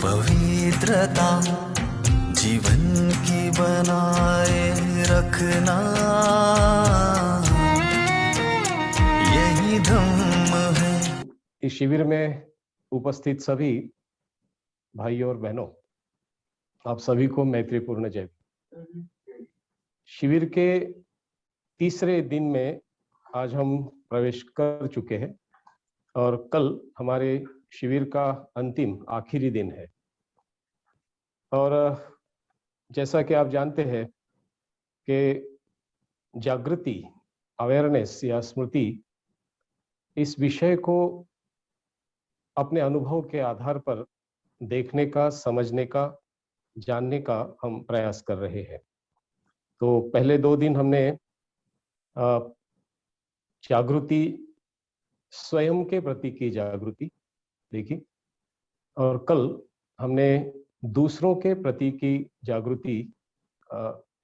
पवित्रता जीवन की बनाए रखना, यही धम्म है। इस शिविर में उपस्थित सभी भाइयों और बहनों, आप सभी को मैत्रीपूर्ण जय। शिविर के तीसरे दिन में आज हम प्रवेश कर चुके हैं और कल हमारे शिविर का अंतिम आखिरी दिन है। और जैसा कि आप जानते हैं कि जागृति, अवेयरनेस या स्मृति, इस विषय को अपने अनुभव के आधार पर देखने का, समझने का, जानने का हम प्रयास कर रहे हैं। तो पहले 2 दिन हमने जागृति, स्वयं के प्रति की जागृति देखी और कल हमने दूसरों के प्रति की जागृति,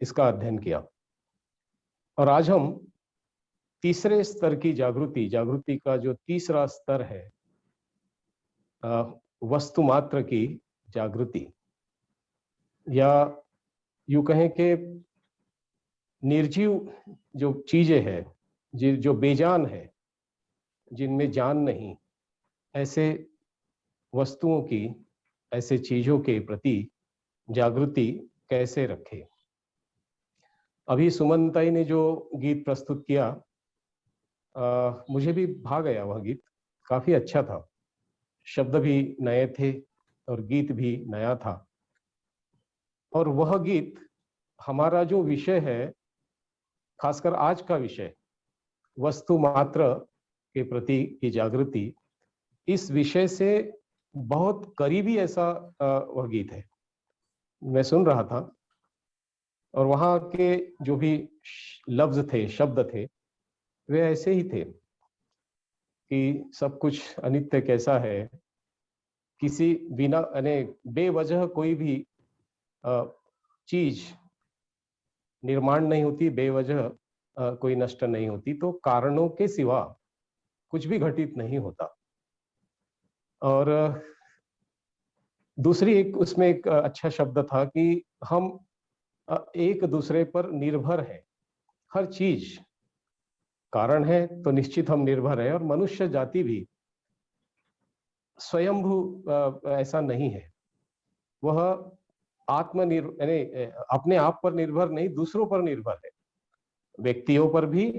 इसका अध्ययन किया। और आज हम तीसरे स्तर की जागृति का जो तीसरा स्तर है, वस्तु मात्र की जागृति, या यूं कहें कि निर्जीव जो चीजें हैं, जो बेजान है, जिनमें जान नहीं, ऐसे वस्तुओं की, ऐसे चीजों के प्रति जागृति कैसे रखें। अभी सुमनताई ने जो गीत प्रस्तुत किया, मुझे भी भा गया वह गीत, काफी अच्छा था। शब्द भी नए थे और गीत भी नया था। और वह गीत हमारा जो विषय है, खासकर आज का विषय वस्तु मात्र के प्रति की जागृति, इस विषय से बहुत करीबी ऐसा वह गीत है। मैं सुन रहा था और वहां के जो भी लफ्ज थे, शब्द थे, वे ऐसे ही थे कि सब कुछ अनित्य कैसा है, किसी बिना बेवजह कोई भी चीज निर्माण नहीं होती, बेवजह कोई नष्ट नहीं होती, तो कारणों के सिवा कुछ भी घटित नहीं होता। और दूसरी उसमें एक अच्छा शब्द था कि हम एक दूसरे पर निर्भर है। हर चीज कारण है तो निश्चित हम निर्भर है, और मनुष्य जाति भी स्वयंभू ऐसा नहीं है। वह अपने आप पर निर्भर नहीं, दूसरों पर निर्भर है, व्यक्तियों पर भी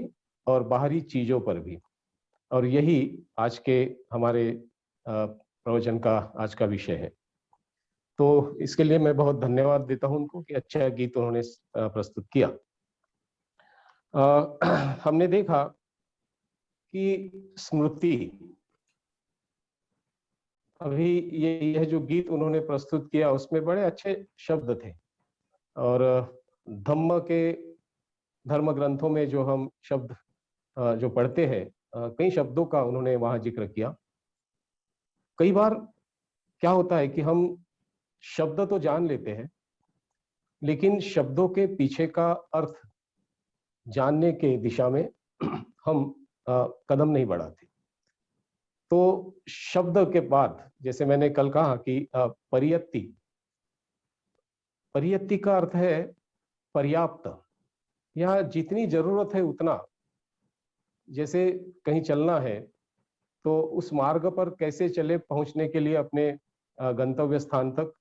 और बाहरी चीजों पर भी। और यही आज के हमारे प्रवचन का आज का विषय है। तो इसके लिए मैं बहुत धन्यवाद देता हूं उनको कि अच्छा गीत उन्होंने प्रस्तुत किया। हमने देखा कि स्मृति, अभी ये जो गीत उन्होंने प्रस्तुत किया उसमें बड़े अच्छे शब्द थे। और धर्म ग्रंथों में जो हम शब्द जो पढ़ते हैं, कई शब्दों का उन्होंने वहां जिक्र किया। कई बार क्या होता है कि हम शब्द तो जान लेते हैं, लेकिन शब्दों के पीछे का अर्थ जानने के दिशा में हम कदम नहीं बढ़ाते। तो शब्द के बाद, जैसे मैंने कल कहा कि परियत्ति का अर्थ है पर्याप्त, या जितनी जरूरत है उतना। जैसे कहीं चलना है तो उस मार्ग पर कैसे चले पहुंचने के लिए अपने गंतव्य स्थान तक,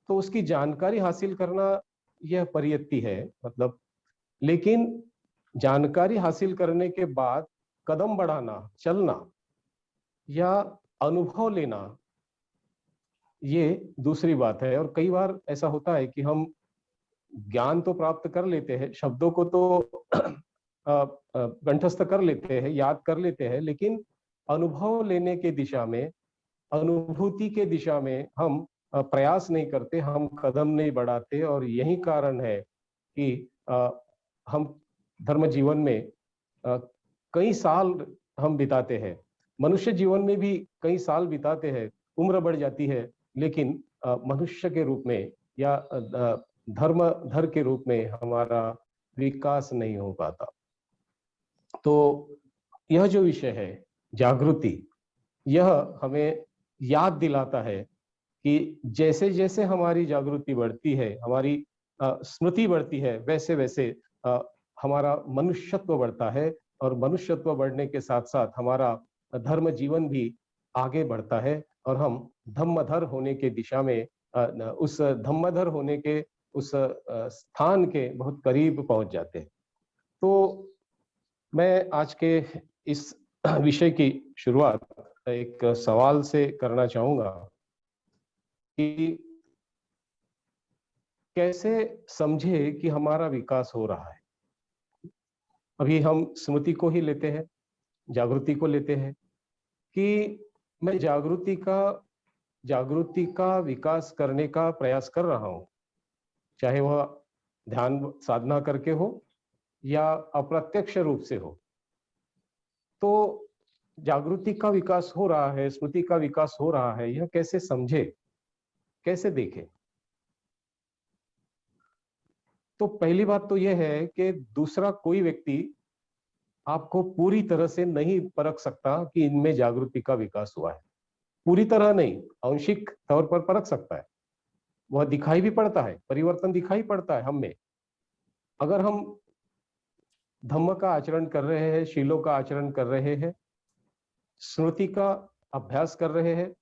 तो उसकी जानकारी हासिल करना यह परियत्ति है, मतलब। लेकिन जानकारी हासिल करने के बाद कदम बढ़ाना, चलना या अनुभव लेना, ये दूसरी बात है। और कई बार ऐसा होता है कि हम ज्ञान तो प्राप्त कर लेते हैं, शब्दों को तो कंठस्थ कर लेते हैं, याद कर लेते हैं, लेकिन अनुभव लेने के दिशा में, अनुभूति के दिशा में हम प्रयास नहीं करते, हम कदम नहीं बढ़ाते। और यही कारण है कि हम धर्म जीवन में कई साल हम बिताते हैं, मनुष्य जीवन में भी कई साल बिताते हैं, उम्र बढ़ जाती है, लेकिन मनुष्य के रूप में या धर्मधर के रूप में हमारा विकास नहीं हो पाता। तो यह जो विषय है जागृति, यह हमें याद दिलाता है कि जैसे जैसे हमारी जागृति बढ़ती है, हमारी स्मृति बढ़ती है, वैसे वैसे हमारा मनुष्यत्व बढ़ता है, और मनुष्यत्व बढ़ने के साथ साथ हमारा धर्म जीवन भी आगे बढ़ता है, और हम धम्मधर होने के दिशा में उस धम्मधर होने के उस स्थान के बहुत करीब पहुंच जाते हैं। तो मैं आज के इस विषय की शुरुआत एक सवाल से करना चाहूंगा कि कैसे समझे कि हमारा विकास हो रहा है। अभी हम स्मृति को ही लेते हैं, जागृति को लेते हैं कि मैं जागृति का विकास करने का प्रयास कर रहा हूं, चाहे वह ध्यान साधना करके हो या अप्रत्यक्ष रूप से हो। तो जागृति का विकास हो रहा है, स्मृति का विकास हो रहा है, यह कैसे समझे, कैसे देखें। तो पहली बात तो यह है कि दूसरा कोई व्यक्ति आपको पूरी तरह से नहीं परख सकता कि इनमें जागृति का विकास हुआ है। पूरी तरह नहीं, आंशिक तौर पर परख सकता है। वह दिखाई भी पड़ता है, परिवर्तन दिखाई पड़ता है हम में। अगर हम धम्म का आचरण कर रहे हैं, शीलों का आचरण कर रहे हैं, स्मृति का अभ्यास कर रहे हैं,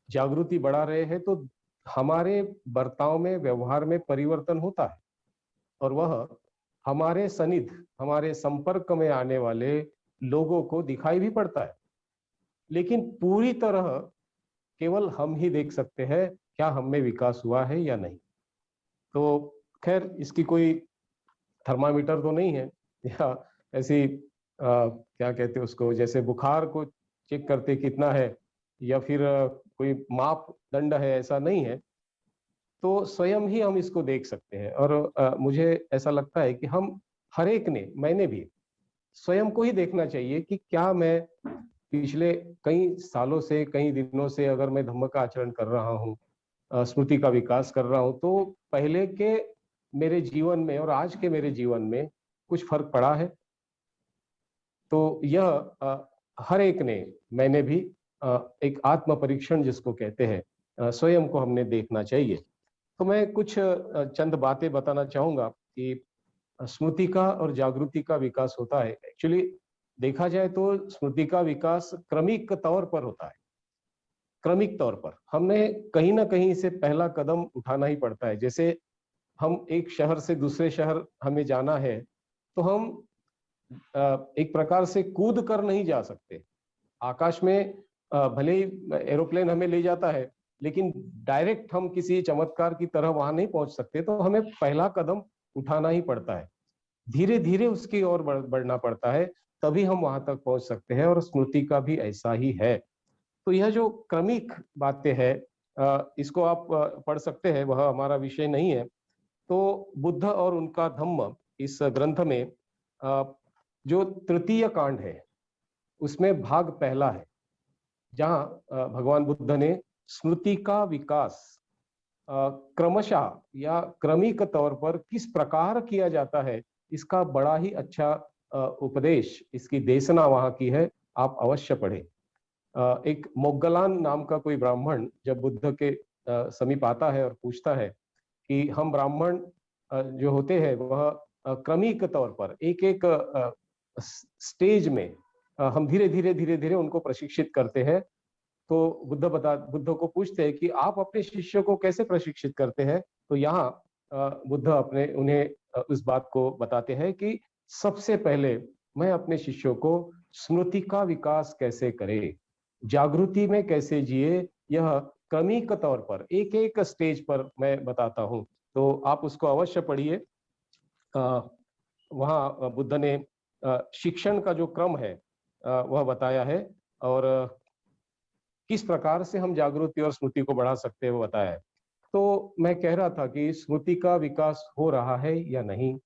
जागृति बढ़ा रहे हैं, तो हमारे बर्ताव में, व्यवहार में परिवर्तन होता है, और वह हमारे सनिध, हमारे संपर्क में आने वाले लोगों को दिखाई भी पड़ता है। लेकिन पूरी तरह केवल हम ही देख सकते हैं क्या हम में विकास हुआ है या नहीं। तो खैर, इसकी कोई थर्मामीटर तो नहीं है, या ऐसी क्या कहते हैं उसको, जैसे बुखार को चेक करते कितना है, या फिर कोई मापदंड है, ऐसा नहीं है। तो स्वयं ही हम इसको देख सकते हैं, और मुझे ऐसा लगता है कि हम हर एक ने, मैंने भी स्वयं को ही देखना चाहिए कि क्या मैं पिछले कई सालों से, कई दिनों से अगर मैं धम्म का आचरण कर रहा हूँ, स्मृति का विकास कर रहा हूँ, तो पहले के मेरे जीवन में और आज के मेरे जीवन में कुछ फर्क पड़ा है। तो यह हर एक ने, मैंने भी एक आत्म परीक्षण जिसको कहते हैं, स्वयं को हमने देखना चाहिए। तो मैं कुछ चंद बातें बताना चाहूंगा कि स्मृति का और जागृति का विकास होता है। एक्चुअली देखा जाए तो स्मृति का विकास क्रमिक तौर पर होता है। क्रमिक तौर पर हमने कहीं ना कहीं से पहला कदम उठाना ही पड़ता है। जैसे हम एक शहर से दूसरे शहर हमें जाना है, तो हम एक प्रकार से कूद कर नहीं जा सकते। आकाश में भले ही एरोप्लेन हमें ले जाता है, लेकिन डायरेक्ट हम किसी चमत्कार की तरह वहां नहीं पहुंच सकते। तो हमें पहला कदम उठाना ही पड़ता है, धीरे धीरे उसकी ओर बढ़ना पड़ता है, तभी हम वहां तक पहुंच सकते हैं। और स्मृति का भी ऐसा ही है। तो यह जो क्रमिक बातें हैं, इसको आप पढ़ सकते हैं, वह हमारा विषय नहीं है। तो बुद्ध और उनका धम्म, इस ग्रंथ में जो तृतीय कांड है, उसमें भाग पहला है, जहां भगवान बुद्ध ने स्मृति का विकास क्रमशः या क्रमिक तौर पर किस प्रकार किया जाता है, इसका बड़ा ही अच्छा उपदेश, इसकी देशना वहां की है। आप अवश्य पढ़ें। एक मोग्गलान नाम का कोई ब्राह्मण जब बुद्ध के समीप आता है और पूछता है कि हम ब्राह्मण जो होते हैं वह क्रमिक तौर पर एक एक स्टेज में हम धीरे धीरे उनको प्रशिक्षित करते हैं। तो बुद्ध को पूछते हैं कि आप अपने शिष्यों को कैसे प्रशिक्षित करते हैं। तो यहाँ बुद्ध उन्हें उस बात को बताते हैं कि सबसे पहले मैं अपने शिष्यों को स्मृति का विकास कैसे करे, जागृति में कैसे जिए, यह क्रमिक तौर पर एक एक स्टेज पर मैं बताता हूँ। तो आप उसको अवश्य पढ़िए। वहाँ बुद्ध ने शिक्षण का जो क्रम है वह बताया है, और किस प्रकार से हम जागृति और स्मृति को बढ़ा सकते हैं वो बताया है। तो मैं कह रहा था कि स्मृति का विकास हो रहा है या नहीं,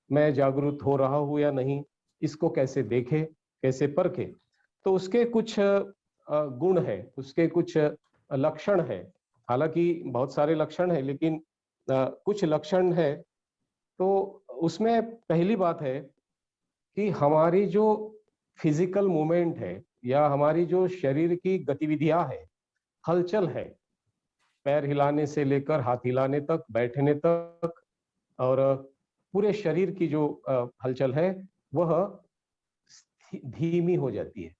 मैं जागरूक हो रहा हूँ या नहीं, इसको कैसे देखे, कैसे परखे। तो उसके कुछ गुण है, उसके कुछ लक्षण है। हालांकि बहुत सारे लक्षण है, लेकिन कुछ लक्षण है। तो उसमें पहली बात है कि हमारी जो फिजिकल मूवमेंट है, या हमारी जो शरीर की गतिविधियां है, हलचल है, पैर हिलाने से लेकर हाथ हिलाने तक, बैठने तक, और पूरे शरीर की जो हलचल है वह धीमी हो जाती है।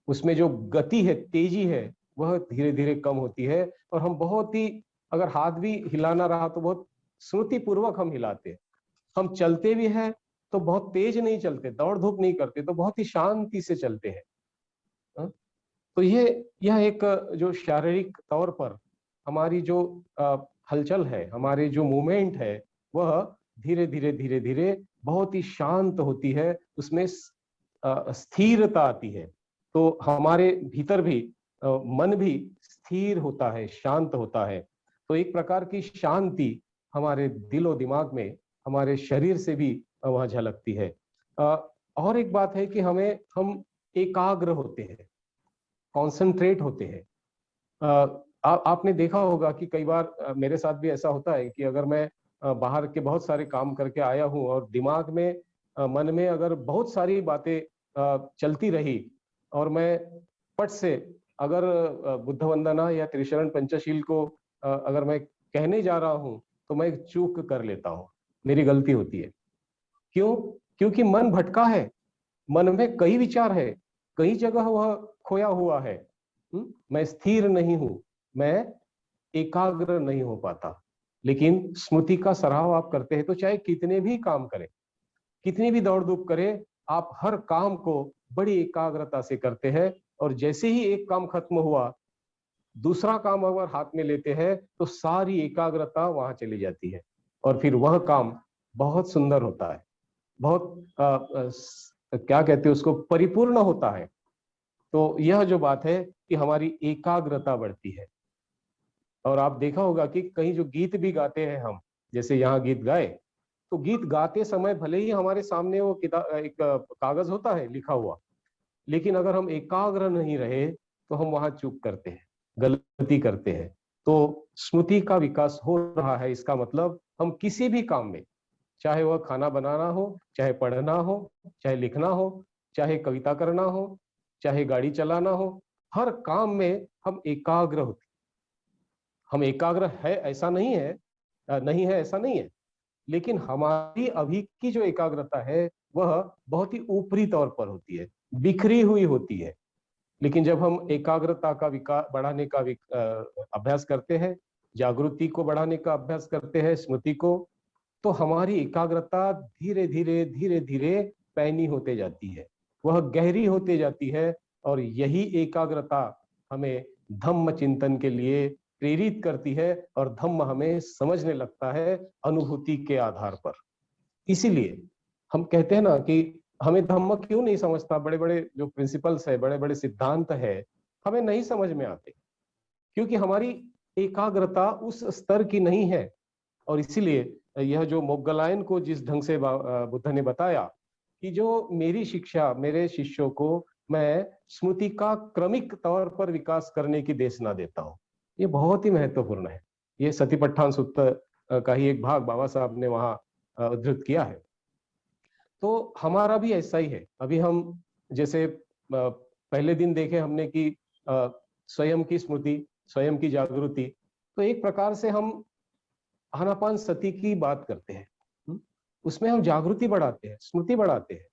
उसमें जो गति है, तेजी है, वह धीरे धीरे कम होती है। और हम बहुत ही, अगर हाथ भी हिलाना रहा तो बहुत स्मृति पूर्वक हम हिलाते हैं। हम चलते भी हैं तो बहुत तेज नहीं चलते, दौड़ धूप नहीं करते, तो बहुत ही शांति से चलते हैं। हाँ? तो यह एक जो शारीरिक तौर पर हमारी जो हलचल है, हमारी जो मूवमेंट है, वह धीरे धीरे धीरे धीरे बहुत ही शांत होती है। उसमें स्थिरता आती है। तो हमारे भीतर भी मन भी स्थिर होता है, शांत होता है। तो एक प्रकार की शांति हमारे दिलो दिमाग में, हमारे शरीर से भी वह झलकती है। और एक बात है कि हम एकाग्र होते हैं, कॉन्सेंट्रेट होते हैं। आपने देखा होगा कि कई बार मेरे साथ भी ऐसा होता है कि अगर मैं बाहर के बहुत सारे काम करके आया हूं और दिमाग में, मन में अगर बहुत सारी बातें चलती रही, और मैं पट से अगर बुद्ध वंदना या त्रिशरण पंचशील को अगर मैं कहने जा रहा हूं, तो मैं चूक कर लेता हूं, मेरी गलती होती है। क्यों? क्योंकि मन भटका है, मन में कई विचार है, कई जगह वह खोया हुआ है। मैं स्थिर नहीं हूं, मैं एकाग्र नहीं हो पाता। लेकिन स्मृति का सराहना आप करते हैं तो चाहे कितने भी काम करें, कितनी भी दौड़ धूप करें, आप हर काम को बड़ी एकाग्रता से करते हैं। और जैसे ही एक काम खत्म हुआ, दूसरा काम अगर हाथ में लेते हैं तो सारी एकाग्रता वहां चली जाती है, और फिर वह काम बहुत सुंदर होता है, बहुत क्या कहते हैं उसको, परिपूर्ण होता है। तो यह जो बात है कि हमारी एकाग्रता बढ़ती है। और आप देखा होगा कि कहीं जो गीत भी गाते हैं हम, जैसे यहाँ गीत गाए, तो गीत गाते समय भले ही हमारे सामने वो किताब, एक कागज होता है लिखा हुआ, लेकिन अगर हम एकाग्र नहीं रहे तो हम वहां चूक करते हैं, गलती करते हैं। तो स्मृति का विकास हो रहा है, इसका मतलब हम किसी भी काम में, चाहे वह खाना बनाना हो, चाहे पढ़ना हो, चाहे लिखना हो, चाहे कविता करना हो, चाहे गाड़ी चलाना हो, हर काम में हम एकाग्र होते। हम एकाग्र है ऐसा नहीं है, नहीं है ऐसा नहीं है, लेकिन हमारी अभी की जो एकाग्रता है वह बहुत ही ऊपरी तौर पर होती है, बिखरी हुई होती है। लेकिन जब हम एकाग्रता का विकास बढ़ाने का अभ्यास करते हैं, जागृति को बढ़ाने का अभ्यास करते हैं, स्मृति को, तो हमारी एकाग्रता धीरे धीरे धीरे धीरे पैनी होते जाती है, वह गहरी होते जाती है। और यही एकाग्रता हमें धम्म चिंतन के लिए प्रेरित करती है, और धम्म हमें समझने लगता है अनुभूति के आधार पर। इसीलिए हम कहते हैं ना कि हमें धम्म क्यों नहीं समझता, बड़े बड़े जो प्रिंसिपल्स है, बड़े बड़े सिद्धांत है, हमें नहीं समझ में आते, क्योंकि हमारी एकाग्रता उस स्तर की नहीं है। और इसीलिए यह जो मोग्गलायन को जिस ढंग से बुद्ध ने बताया कि जो मेरी शिक्षा, मेरे शिष्यों को मैं स्मृति का क्रमिक तौर पर विकास करने की देशना देता हूँ, ये बहुत ही महत्वपूर्ण है। ये सतिपट्ठान सूत्र का ही एक भाग बाबा साहब ने वहां उद्धृत किया है। तो हमारा भी ऐसा ही है। अभी हम जैसे पहले दिन देखे हमने कि स्वयं की स्मृति, स्वयं की जागृति, तो एक प्रकार से हम आनापान सती की बात करते हैं। उसमें हम जागृति बढ़ाते हैं, स्मृति बढ़ाते हैं।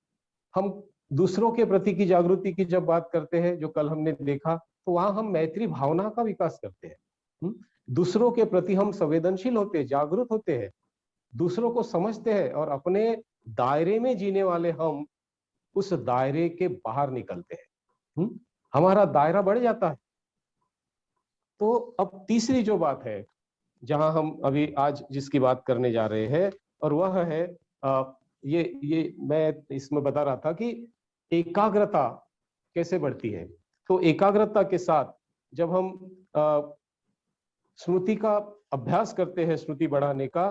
हम दूसरों के प्रति की जागृति की जब बात करते हैं, जो कल हमने देखा, तो वहां हम मैत्री भावना का विकास करते हैं। दूसरों के प्रति हम संवेदनशील होते हैं, जागरूक होते हैं, दूसरों को समझते हैं, और अपने दायरे में जीने वाले हम उस दायरे के बाहर निकलते हैं। हमारा दायरा बढ़ जाता है। तो अब तीसरी जो बात है, जहां हम अभी आज जिसकी बात करने जा रहे हैं, और वह है ये मैं इसमें बता रहा था कि एकाग्रता कैसे बढ़ती है। तो एकाग्रता के साथ जब हम स्मृति का अभ्यास करते हैं, स्मृति बढ़ाने का,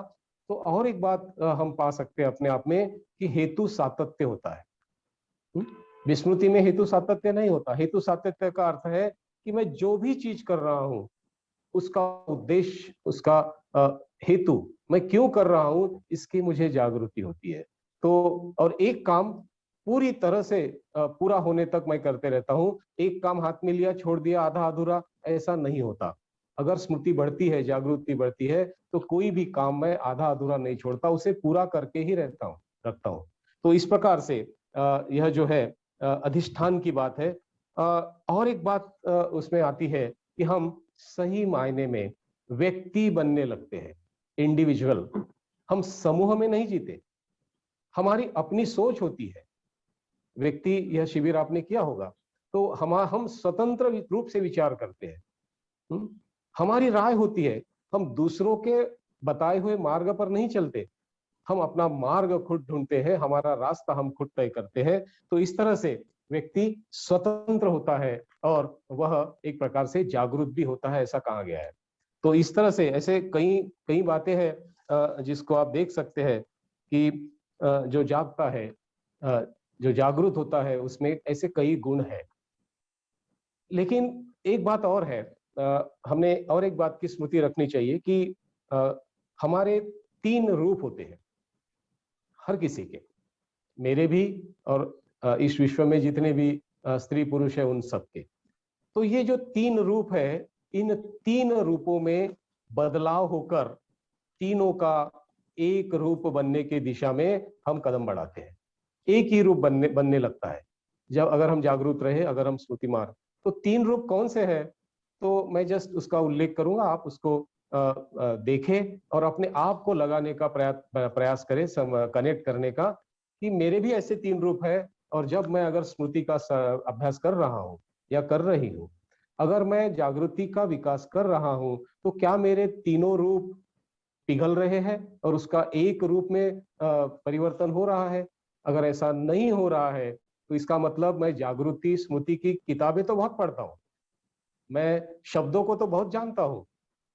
तो और एक बात हम पा सकते हैं अपने आप में कि हेतु सातत्य होता है। विस्मृति में हेतु सातत्य नहीं होता। हेतु सातत्य का अर्थ है कि मैं जो भी चीज कर रहा हूं, उसका उद्देश्य, उसका हेतु, मैं क्यों कर रहा हूं, इसकी मुझे जागृति होती है। तो और एक काम पूरी तरह से पूरा होने तक मैं करते रहता हूं। एक काम हाथ में लिया, छोड़ दिया आधा अधूरा, ऐसा नहीं होता। अगर स्मृति बढ़ती है, जागृति बढ़ती है, तो कोई भी काम मैं आधा अधूरा नहीं छोड़ता, उसे पूरा करके ही रखता हूँ। तो इस प्रकार से यह जो है अधिष्ठान की बात है। और एक बात उसमें आती है कि हम सही मायने में व्यक्ति बनने लगते हैं, इंडिविजुअल। हम समूह में नहीं जीते, हमारी अपनी सोच होती है। व्यक्ति, यह शिविर आपने किया होगा, तो हम स्वतंत्र रूप से विचार करते हैं। हम्म? हमारी राय होती है, हम दूसरों के बताए हुए मार्ग पर नहीं चलते, हम अपना मार्ग खुद ढूंढते हैं, हमारा रास्ता हम खुद तय करते हैं। तो इस तरह से व्यक्ति स्वतंत्र होता है और वह एक प्रकार से जागरूक भी होता है, ऐसा कहा गया है। तो इस तरह से ऐसे कई कई बातें हैं जिसको आप देख सकते हैं कि जो जागता है, अ, जो जागरूक होता है, उसमें ऐसे कई गुण हैं। लेकिन एक बात और है, हमने और एक बात की स्मृति रखनी चाहिए कि अ, हमारे 3 रूप होते हैं, हर किसी के, मेरे भी और इस विश्व में जितने भी स्त्री पुरुष है उन सबके। तो ये जो 3 रूप है, इन 3 रूपों में बदलाव होकर तीनों का एक रूप बनने की दिशा में हम कदम बढ़ाते हैं। एक ही रूप बनने बनने लगता है जब, अगर हम जागरूक रहे, अगर हम स्मृति मार। तो 3 रूप कौन से हैं? तो मैं जस्ट उसका उल्लेख करूंगा, आप उसको देखें और अपने आप को लगाने का प्रयास करें, कनेक्ट करने का, कि मेरे भी ऐसे 3 रूप है। और जब मैं अगर स्मृति का अभ्यास कर रहा हूँ या कर रही हूँ, अगर मैं जागृति का विकास कर रहा हूँ, तो क्या मेरे तीनों रूप पिघल रहे हैं और उसका एक रूप में परिवर्तन हो रहा है? अगर ऐसा नहीं हो रहा है, तो इसका मतलब मैं जागृति स्मृति की किताबें तो बहुत पढ़ता हूँ, मैं शब्दों को तो बहुत जानता हूँ,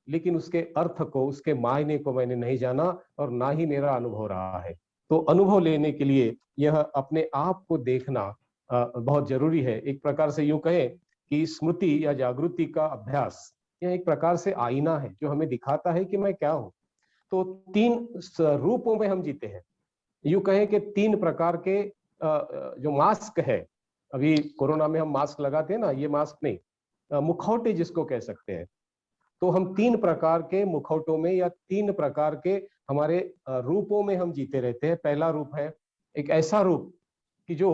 लेकिन उसके अर्थ को, उसके मायने को मैंने नहीं जाना और ना ही मेरा अनुभव रहा है। तो अनुभव लेने के लिए यह अपने आप को देखना बहुत जरूरी है। एक प्रकार से यूं कहें कि स्मृति या जागृति का अभ्यास, यह एक प्रकार से आईना है जो हमें दिखाता है कि मैं क्या हूं। तो 3 रूपों में हम जीते हैं। यूं कहें कि 3 प्रकार के जो मास्क है, अभी कोरोना में हम मास्क लगाते हैं ना, ये मास्क नहीं, मुखौटे जिसको कह सकते हैं। तो हम 3 प्रकार के मुखौटों में या 3 प्रकार के हमारे रूपों में हम जीते रहते हैं। पहला रूप है एक ऐसा रूप कि जो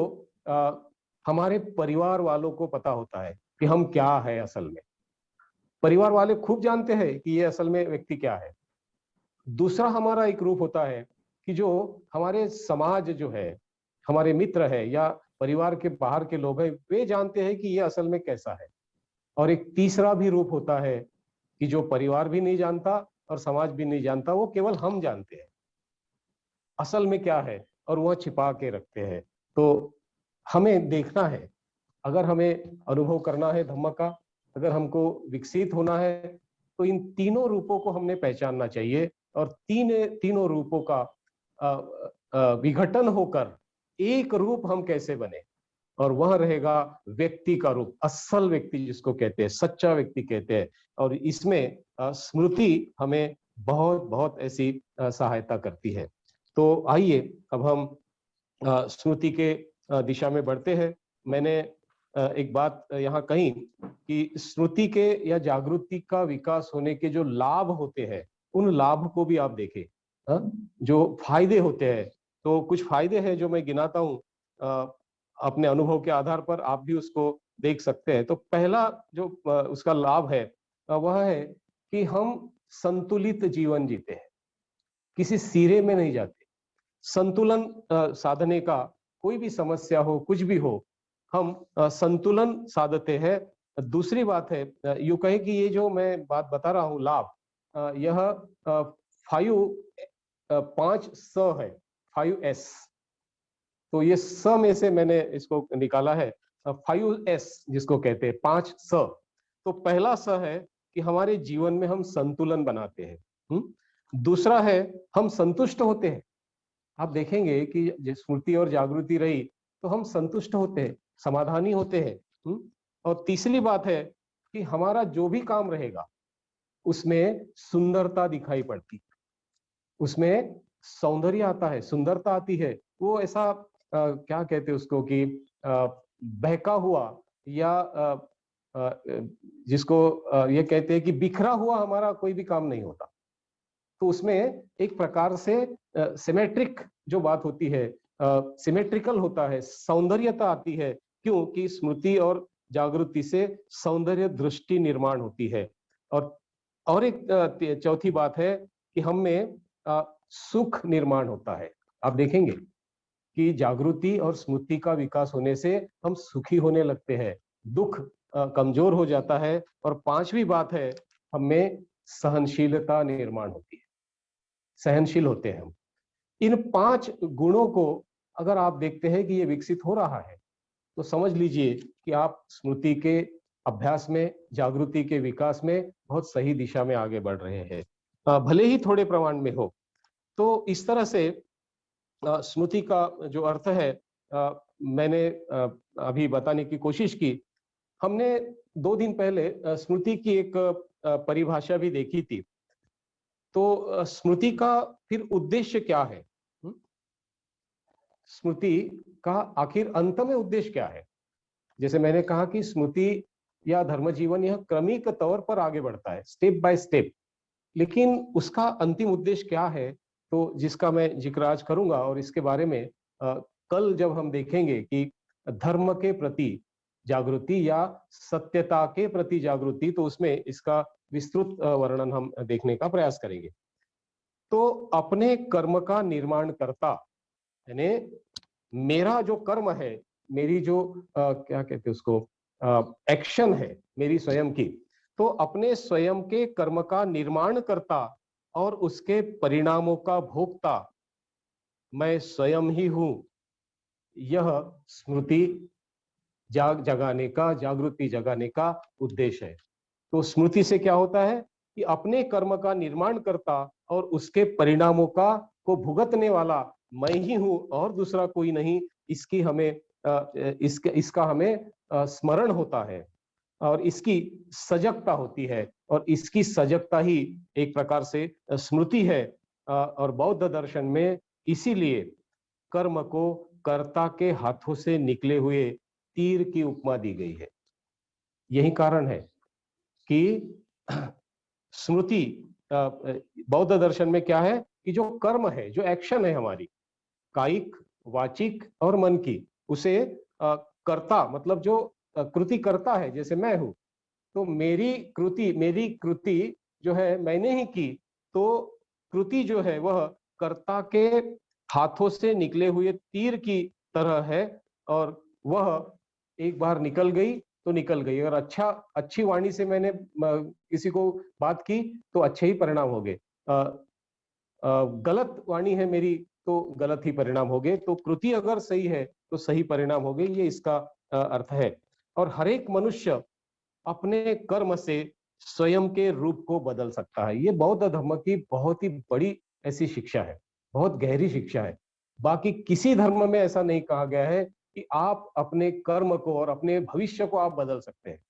हमारे परिवार वालों को पता होता है कि हम क्या है असल में। परिवार वाले खूब जानते हैं कि ये असल में व्यक्ति क्या है। दूसरा हमारा एक रूप होता है कि जो हमारे समाज जो है, हमारे मित्र है या परिवार के बाहर के लोग हैं, वे जानते हैं कि ये असल में कैसा है। और एक तीसरा भी रूप होता है कि जो परिवार भी नहीं जानता और समाज भी नहीं जानता, वो केवल हम जानते हैं असल में क्या है, और वह छिपा के रखते हैं। तो हमें देखना है, अगर हमें अनुभव करना है धम्म का, अगर हमको विकसित होना है, तो इन तीनों रूपों को हमने पहचानना चाहिए। और तीनों रूपों का विघटन होकर एक रूप हम कैसे बने, और वह रहेगा व्यक्ति का रूप, असल व्यक्ति जिसको कहते हैं, सच्चा व्यक्ति कहते हैं। और इसमें स्मृति हमें बहुत बहुत ऐसी सहायता करती है। तो आइए अब हम स्मृति के दिशा में बढ़ते हैं। मैंने एक बात यहाँ कही कि स्मृति के या जागृति का विकास होने के जो लाभ होते हैं, उन लाभ को भी आप देखें। जो फायदे होते हैं, तो कुछ फायदे हैं जो मैं गिनाता हूँ, अपने अनुभव के आधार पर आप भी उसको देख सकते हैं। तो पहला जो उसका लाभ है, वह है कि हम संतुलित जीवन जीते हैं, किसी सिरे में नहीं जाते। संतुलन साधने का, कोई भी समस्या हो, कुछ भी हो, हम संतुलन साधते हैं। दूसरी बात है, यूं कहे कि ये जो मैं बात बता रहा हूँ लाभ, यह 5 स है, 5S। तो ये स में से मैंने इसको निकाला है, 5S जिसको कहते हैं, 5 स। तो पहला स है कि हमारे जीवन में हम संतुलन बनाते हैं। दूसरा है, हम संतुष्ट होते हैं। आप देखेंगे कि जिस स्मृति और जागृति रही, तो हम संतुष्ट होते हैं, समाधानी होते हैं। और तीसरी बात है कि हमारा जो भी काम रहेगा उसमें सुंदरता दिखाई पड़ती, उसमें सौंदर्य आता है, सुंदरता आती है। वो ऐसा क्या कहते हैं उसको कि बहका हुआ या जिसको ये कहते हैं कि बिखरा हुआ हमारा कोई भी काम नहीं होता। तो उसमें एक प्रकार से सिमेट्रिक जो बात होती है, सिमेट्रिकल होता है, सौंदर्यता आती है। क्यों? कि स्मृति और जागृति से सौंदर्य दृष्टि निर्माण होती है। और एक चौथी बात है कि हम में सुख निर्माण होता है। आप देखेंगे कि जागृति और स्मृति का विकास होने से हम सुखी होने लगते हैं, दुख कमजोर हो जाता है। और पांचवी बात है, हमें सहनशीलता निर्माण होती है, सहनशील होते हैं हम। इन 5 गुणों को अगर आप देखते हैं कि ये विकसित हो रहा है, तो समझ लीजिए कि आप स्मृति के अभ्यास में, जागृति के विकास में बहुत सही दिशा में आगे बढ़ रहे हैं, भले ही थोड़े प्रमाण में हो। तो इस तरह से स्मृति का जो अर्थ है, मैंने अभी बताने की कोशिश की। हमने 2 दिन पहले स्मृति की एक परिभाषा भी देखी थी। तो स्मृति का फिर उद्देश्य क्या है? स्मृति का आखिर अंत में उद्देश्य क्या है? जैसे मैंने कहा कि स्मृति या धर्म जीवन यह क्रमिक तौर पर आगे बढ़ता है, स्टेप बाय स्टेप। लेकिन उसका अंतिम उद्देश्य क्या है, तो जिसका मैं जिक्र आज करूंगा। और इसके बारे में कल जब हम देखेंगे कि धर्म के प्रति जागृति या सत्यता के प्रति जागृति, तो उसमें इसका विस्तृत वर्णन हम देखने का प्रयास करेंगे। तो अपने कर्म का निर्माण करता, यानी मेरा जो कर्म है, मेरी जो क्या कहते हैं उसको, एक्शन है मेरी स्वयं की, तो अपने स्वयं के कर्म का निर्माण करता और उसके परिणामों का भोगता मैं स्वयं ही हूं। यह स्मृति जगाने का, जागृति जगाने का उद्देश्य है। तो स्मृति से क्या होता है कि अपने कर्म का निर्माण करता और उसके परिणामों का को भुगतने वाला मैं ही हूं और दूसरा कोई नहीं। इसकी हमें इसका हमें स्मरण होता है और इसकी सजगता होती है। और इसकी सजगता ही एक प्रकार से स्मृति है। और बौद्ध दर्शन में इसीलिए कर्म को कर्ता के हाथों से निकले हुए तीर की उपमा दी गई है। यही कारण है कि स्मृति बौद्ध दर्शन में क्या है कि जो कर्म है, जो एक्शन है हमारी कायिक, वाचिक और मन की, उसे कर्ता मतलब जो कृति करता है, जैसे मैं हूं, तो मेरी कृति जो है मैंने ही की, तो कृति जो है वह कर्ता के हाथों से निकले हुए तीर की तरह है। और वह एक बार निकल गई तो निकल गई। अगर अच्छी वाणी से मैंने किसी को बात की तो अच्छे ही परिणाम हो गए, गलत वाणी है मेरी तो गलत ही परिणाम हो गए। तो कृति अगर सही है तो सही परिणाम हो गए, ये इसका अर्थ है। और हर एक मनुष्य अपने कर्म से स्वयं के रूप को बदल सकता है। ये बौद्ध धर्म की बहुत ही बड़ी ऐसी शिक्षा है, बहुत गहरी शिक्षा है। बाकी किसी धर्म में ऐसा नहीं कहा गया है कि आप अपने कर्म को और अपने भविष्य को आप बदल सकते हैं।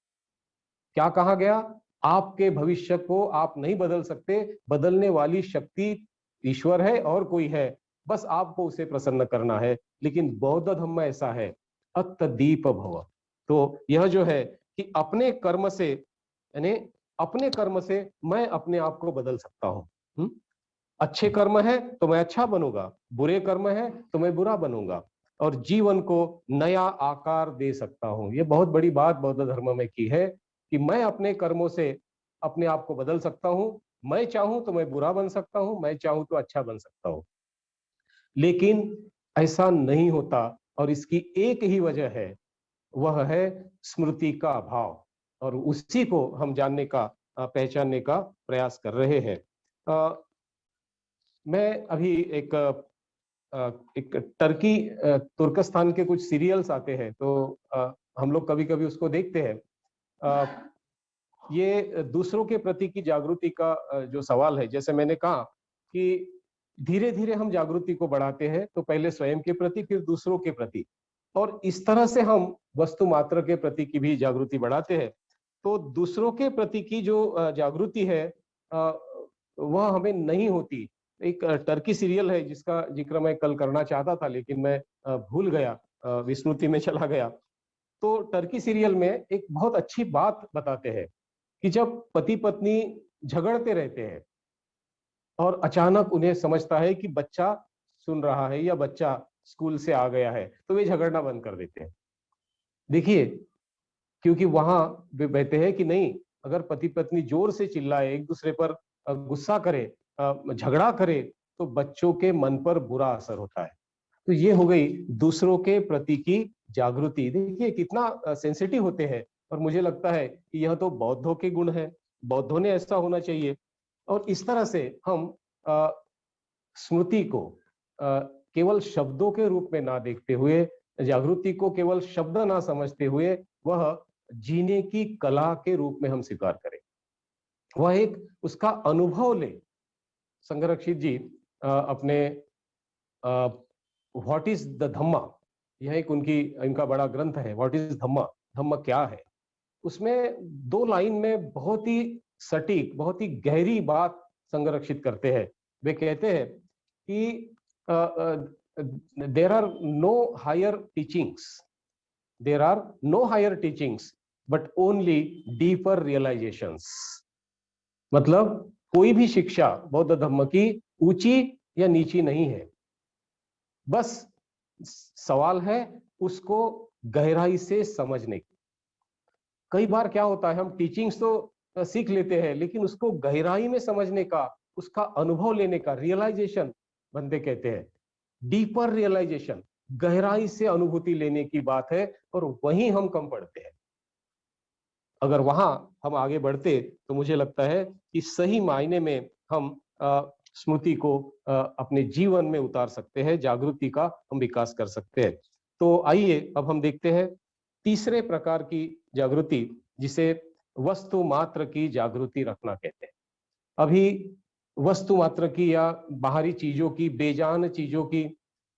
क्या कहा गया? आपके भविष्य को आप नहीं बदल सकते, बदलने वाली शक्ति ईश्वर है और कोई है, बस आपको उसे प्रसन्न करना है। लेकिन बौद्ध धर्म में ऐसा है, अत्तदीप भव। तो यह जो है कि अपने कर्म से, यानी अपने कर्म से मैं अपने आप को बदल सकता हूं। अच्छे कर्म है तो मैं अच्छा बनूंगा, बुरे कर्म है तो मैं बुरा बनूंगा और जीवन को नया आकार दे सकता हूं। यह बहुत बड़ी बात बौद्ध धर्म में की है कि मैं अपने कर्मों से अपने आप को बदल सकता हूं। मैं चाहूं तो मैं बुरा बन सकता हूं, मैं चाहूं तो अच्छा बन सकता हूं। लेकिन ऐसा नहीं होता और इसकी एक ही वजह है, वह है स्मृति का अभाव। और उसी को हम जानने का, पहचानने का प्रयास कर रहे हैं। मैं अभी एक टर्की, तुर्कस्तान के कुछ सीरियल्स आते हैं, तो हम लोग कभी कभी उसको देखते हैं। ये दूसरों के प्रति की जागृति का जो सवाल है, जैसे मैंने कहा कि धीरे धीरे हम जागृति को बढ़ाते हैं, तो पहले स्वयं के प्रति, फिर दूसरों के प्रति, और इस तरह से हम वस्तु मात्र के प्रति की भी जागृति बढ़ाते हैं। तो दूसरों के प्रति की जो जागृति है वह हमें नहीं होती। एक टर्की सीरियल है जिसका जिक्र मैं कल करना चाहता था, लेकिन मैं भूल गया, विस्मृति में चला गया। तो टर्की सीरियल में एक बहुत अच्छी बात बताते हैं कि जब पति पत्नी झगड़ते रहते हैं और अचानक उन्हें समझता है कि बच्चा सुन रहा है या बच्चा स्कूल से आ गया है, तो वे झगड़ना बंद कर देते हैं। देखिए, क्योंकि वहां वे कहते हैं कि नहीं, अगर पति पत्नी जोर से चिल्लाए, एक दूसरे पर गुस्सा करे, झगड़ा करे, तो बच्चों के मन पर बुरा असर होता है। तो ये हो गई दूसरों के प्रति की जागृति। देखिए कितना सेंसिटिव होते हैं, और मुझे लगता है कि यह तो बौद्धों के गुण है, बौद्धों ने ऐसा होना चाहिए। और इस तरह से हम अ, स्मृति को केवल शब्दों के रूप में ना देखते हुए, जागृति को केवल शब्द ना समझते हुए, वह जीने की कला के रूप में हम स्वीकार करें, वह एक उसका अनुभव ले। संरक्षित जी अपने व्हाट इज द धम्मा, यह एक इनका बड़ा ग्रंथ है, व्हाट इज धम्मा, धम्म क्या है। उसमें 2 लाइन में बहुत ही सटीक, बहुत ही गहरी बात संरक्षित करते हैं। वे कहते हैं कि there are no higher teachings, there are no higher teachings but only deeper realisations. मतलब कोई भी शिक्षा बौद्ध धर्म की ऊंची या नीची नहीं है, बस सवाल है उसको गहराई से समझने की। कई बार क्या होता है, हम टीचिंग्स तो सीख लेते हैं, लेकिन उसको गहराई में समझने का, उसका अनुभव लेने का, रियलाइजेशन बंदे कहते हैं, डीपर रियलाइजेशन, गहराई से अनुभूति लेने की बात है, और वहीं हम कम पढ़ते हैं। अगर वहां हम आगे बढ़ते तो मुझे लगता है कि सही मायने में हम स्मृति को अपने जीवन में उतार सकते हैं, जागृति का हम विकास कर सकते हैं। तो आइए अब हम देखते हैं तीसरे प्रकार की जागृति, जिसे वस्तु मात्र की जागृति रखना कहते हैं। अभी वस्तु मात्र की या बाहरी चीजों की, बेजान चीजों की,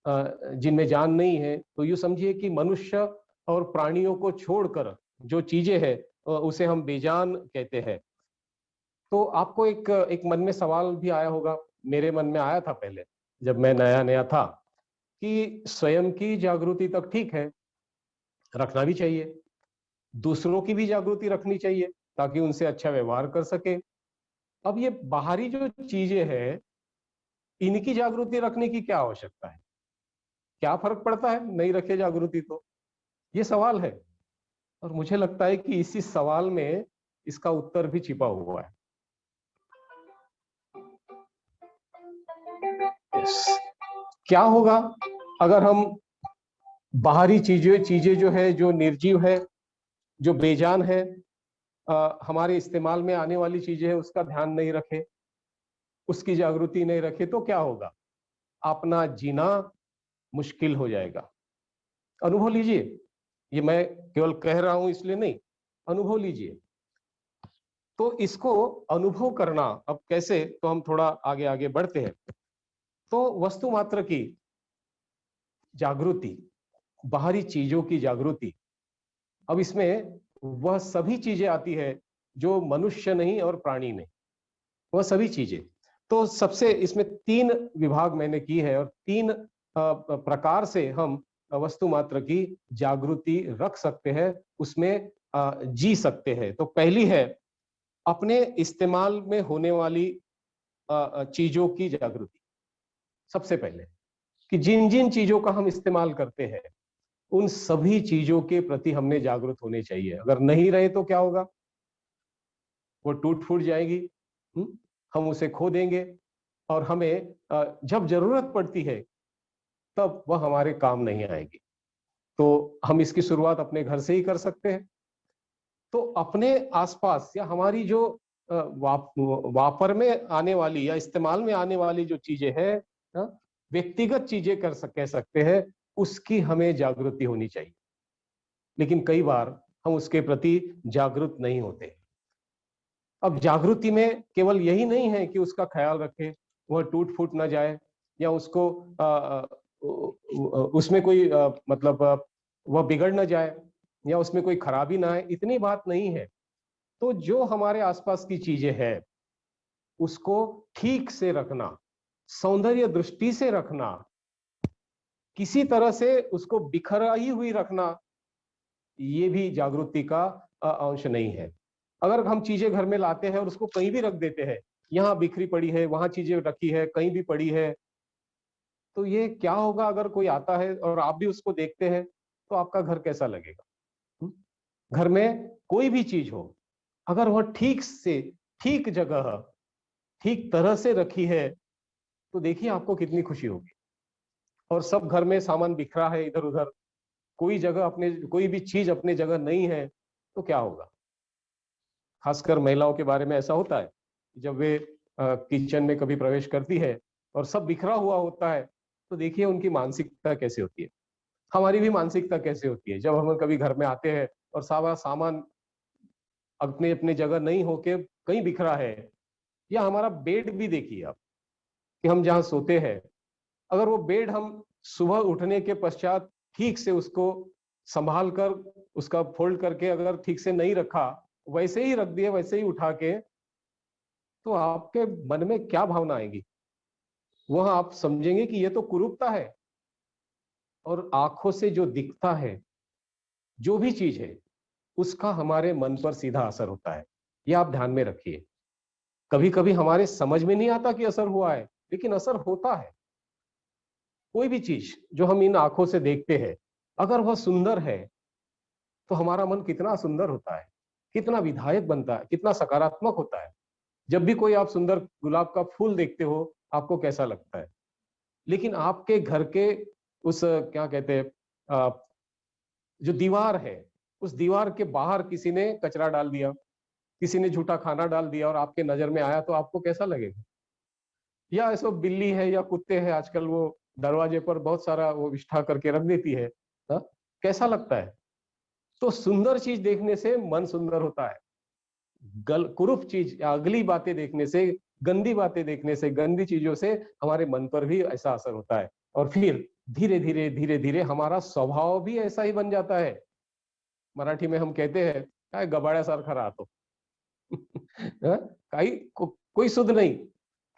जिनमें जान नहीं है, तो यूं समझिए कि मनुष्य और प्राणियों को छोड़कर जो चीजें हैं उसे हम बेजान कहते हैं। तो आपको एक मन में सवाल भी आया होगा, मेरे मन में आया था पहले जब मैं नया नया था, कि स्वयं की जागृति तक ठीक है, रखना भी चाहिए, दूसरों की भी जागृति रखनी चाहिए ताकि उनसे अच्छा व्यवहार कर सके। अब ये बाहरी जो चीजें हैं, इनकी जागृति रखने की क्या आवश्यकता है? क्या फर्क पड़ता है नहीं रखे जागृति तो? ये सवाल है, और मुझे लगता है कि इसी सवाल में इसका उत्तर भी छिपा हुआ है। क्या होगा अगर हम बाहरी चीजें जो है, जो निर्जीव है, जो बेजान है, हमारे इस्तेमाल में आने वाली चीजें है, उसका ध्यान नहीं रखे, उसकी जागृति नहीं रखे, तो क्या होगा? अपना जीना मुश्किल हो जाएगा। अनुभव लीजिए, ये मैं केवल कह रहा हूं इसलिए नहीं, अनुभव लीजिए। तो इसको अनुभव करना अब कैसे, तो हम थोड़ा आगे आगे बढ़ते हैं। तो वस्तु मात्र की जागृति, बाहरी चीजों की जागृति, अब इसमें वह सभी चीजें आती है जो मनुष्य नहीं और प्राणी नहीं, वह सभी चीजें। तो सबसे इसमें 3 विभाग मैंने की है, और 3 प्रकार से हम वस्तु मात्र की जागृति रख सकते हैं, उसमें जी सकते हैं। तो पहली है अपने इस्तेमाल में होने वाली चीजों की जागृति। सबसे पहले कि जिन जिन चीजों का हम इस्तेमाल करते हैं, उन सभी चीजों के प्रति हमने जागरूक होने चाहिए। अगर नहीं रहे तो क्या होगा? वो टूट फूट जाएगी, हम उसे खो देंगे, और हमें जब जरूरत पड़ती है तब वह हमारे काम नहीं आएगी। तो हम इसकी शुरुआत अपने घर से ही कर सकते हैं। तो अपने आसपास या हमारी जो वापर में आने वाली या इस्तेमाल में आने वाली जो चीजें हैं, व्यक्तिगत चीजें कह सकते हैं, उसकी हमें जागृति होनी चाहिए। लेकिन कई बार हम उसके प्रति जागरूक नहीं होते। अब जागृति में केवल यही नहीं है कि उसका ख्याल रखें, वह टूट फूट ना जाए, या उसको उसमें कोई मतलब वह बिगड़ ना जाए, या उसमें कोई खराबी ना आए, इतनी बात नहीं है। तो जो हमारे आसपास की चीजें हैं, उसको ठीक से रखना, सौंदर्य दृष्टि से रखना, किसी तरह से उसको बिखराई हुई रखना, ये भी जागृति का अंश नहीं है। अगर हम चीजें घर में लाते हैं और उसको कहीं भी रख देते हैं, यहाँ बिखरी पड़ी है, वहां चीजें रखी है, कहीं भी पड़ी है, तो ये क्या होगा अगर कोई आता है और आप भी उसको देखते हैं, तो आपका घर कैसा लगेगा? हम्म? घर में कोई भी चीज हो, अगर वह ठीक से, ठीक जगह, ठीक तरह से रखी है, तो देखिए आपको कितनी खुशी होगी। और सब घर में सामान बिखरा है इधर उधर, कोई जगह अपने, कोई भी चीज अपने जगह नहीं है, तो क्या होगा? खासकर महिलाओं के बारे में ऐसा होता है, जब वे किचन में कभी प्रवेश करती है और सब बिखरा हुआ होता है, तो देखिए उनकी मानसिकता कैसे होती है, हमारी भी मानसिकता कैसे होती है जब हम कभी घर में आते हैं और सारा सामान अपने अपने जगह नहीं होके कहीं बिखरा है। या हमारा बेड भी देखिए आप, कि हम जहाँ सोते हैं, अगर वो बेड हम सुबह उठने के पश्चात ठीक से उसको संभाल कर, उसका फोल्ड करके अगर ठीक से नहीं रखा, वैसे ही रख दिए, वैसे ही उठा के, तो आपके मन में क्या भावना आएगी? वह आप समझेंगे कि ये तो कुरूपता है। और आंखों से जो दिखता है, जो भी चीज है, उसका हमारे मन पर सीधा असर होता है। ये आप ध्यान में रखिए। कभी कभी हमारे समझ में नहीं आता कि असर हुआ है, लेकिन असर होता है। कोई भी चीज जो हम इन आंखों से देखते हैं, अगर वह सुंदर है, तो हमारा मन कितना सुंदर होता है, कितना विधायक बनता है, कितना सकारात्मक होता है। जब भी कोई आप सुंदर गुलाब का फूल देखते हो, आपको कैसा लगता है? लेकिन आपके घर के उस क्या कहते हैं, जो दीवार है, उस दीवार के बाहर किसी ने कचरा डाल दिया, किसी ने झूठा खाना डाल दिया और आपके नजर में आया, तो आपको कैसा लगेगा? या ऐसा बिल्ली है या कुत्ते हैं, आजकल वो दरवाजे पर बहुत सारा वो विष्ठा करके रख देती है, हा? कैसा लगता है? तो सुंदर चीज देखने से मन सुंदर होता है। कुरूप चीज या अगली बातें देखने से, गंदी बातें देखने से, गंदी चीजों से हमारे मन पर भी ऐसा असर होता है। और फिर धीरे धीरे धीरे धीरे हमारा स्वभाव भी ऐसा ही बन जाता है। मराठी में हम कहते हैं, काय गबाड्यासारखा राहतो। कोई शुद्ध नहीं,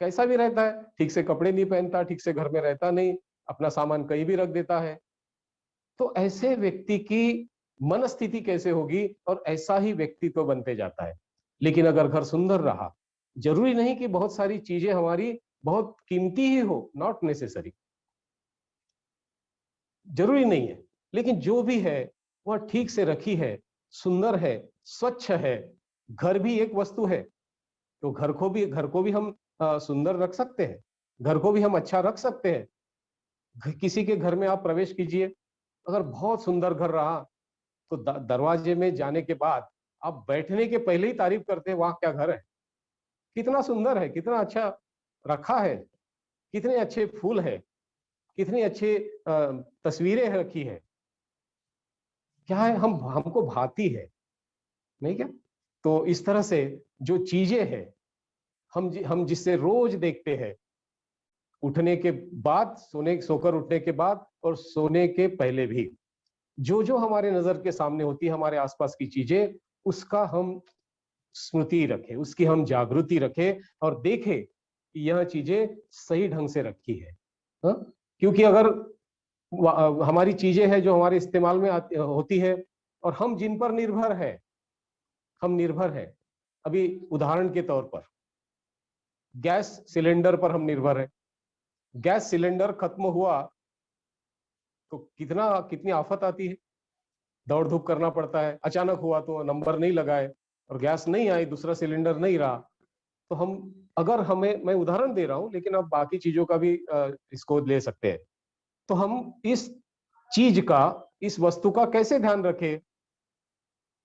कैसा भी रहता है, ठीक से कपड़े नहीं पहनता, ठीक से घर में रहता नहीं, अपना सामान कहीं भी रख देता है। तो ऐसे व्यक्ति की मनस्थिति कैसे होगी? और ऐसा ही व्यक्तित्व बनते जाता है। लेकिन अगर घर सुंदर रहा, जरूरी नहीं कि बहुत सारी चीजें हमारी बहुत कीमती ही हो, नॉट नेसेसरी, जरूरी नहीं है, लेकिन जो भी है वह ठीक से रखी है, सुंदर है, स्वच्छ है। घर भी एक वस्तु है, तो घर को भी हम सुंदर रख सकते हैं, घर को भी हम अच्छा रख सकते हैं। किसी के घर में आप प्रवेश कीजिए, अगर बहुत सुंदर घर रहा, तो दरवाजे में जाने के बाद आप बैठने के पहले ही तारीफ करते हैं, वाह क्या घर है, कितना सुंदर है, कितना अच्छा रखा है, कितने अच्छे फूल है, कितनी अच्छी तस्वीरें रखी है। क्या है, हम हमको भाती है, नहीं क्या? तो इस तरह से जो चीजें हैं, हम जिससे रोज देखते हैं, उठने के बाद, सोकर उठने के बाद और सोने के पहले भी, जो जो हमारे नजर के सामने होती है, हमारे आसपास की चीजें, उसका हम स्मृति रखें, उसकी हम जागृति रखें और देखें कि यह चीजें सही ढंग से रखी है। हाँ? क्योंकि अगर हमारी चीजें हैं जो हमारे इस्तेमाल में होती है और हम जिन पर निर्भर है, हम निर्भर है, अभी उदाहरण के तौर पर गैस सिलेंडर पर हम निर्भर है। गैस सिलेंडर खत्म हुआ तो कितनी आफत आती है, दौड़ धूप करना पड़ता है। अचानक हुआ तो नंबर नहीं लगाए और गैस नहीं आई, दूसरा सिलेंडर नहीं रहा, तो हम, अगर हमें, मैं उदाहरण दे रहा हूं लेकिन आप बाकी चीजों का भी इसको ले सकते हैं, तो हम इस चीज का, इस वस्तु का कैसे ध्यान रखें?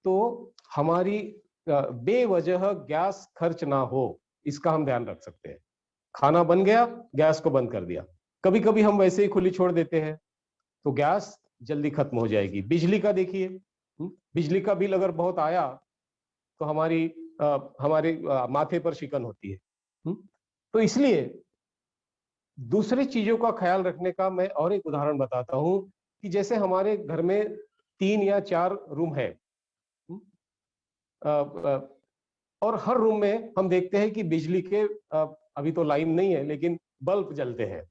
तो हमारी बेवजह गैस खर्च ना हो, इसका हम ध्यान रख सकते हैं। खाना बन गया, गैस को बंद कर दिया। कभी कभी हम वैसे ही खुली छोड़ देते हैं, तो गैस जल्दी खत्म हो जाएगी। बिजली का देखिए, बिजली का बिल अगर बहुत आया, तो हमारे माथे पर शिकन होती है। तो इसलिए दूसरी चीजों का ख्याल रखने का मैं और एक उदाहरण बताता हूं, कि जैसे हमारे घर में 3 या 4 रूम है, और हर रूम में हम देखते हैं कि बिजली के, अभी तो लाइन नहीं है लेकिन बल्ब जलते हैं।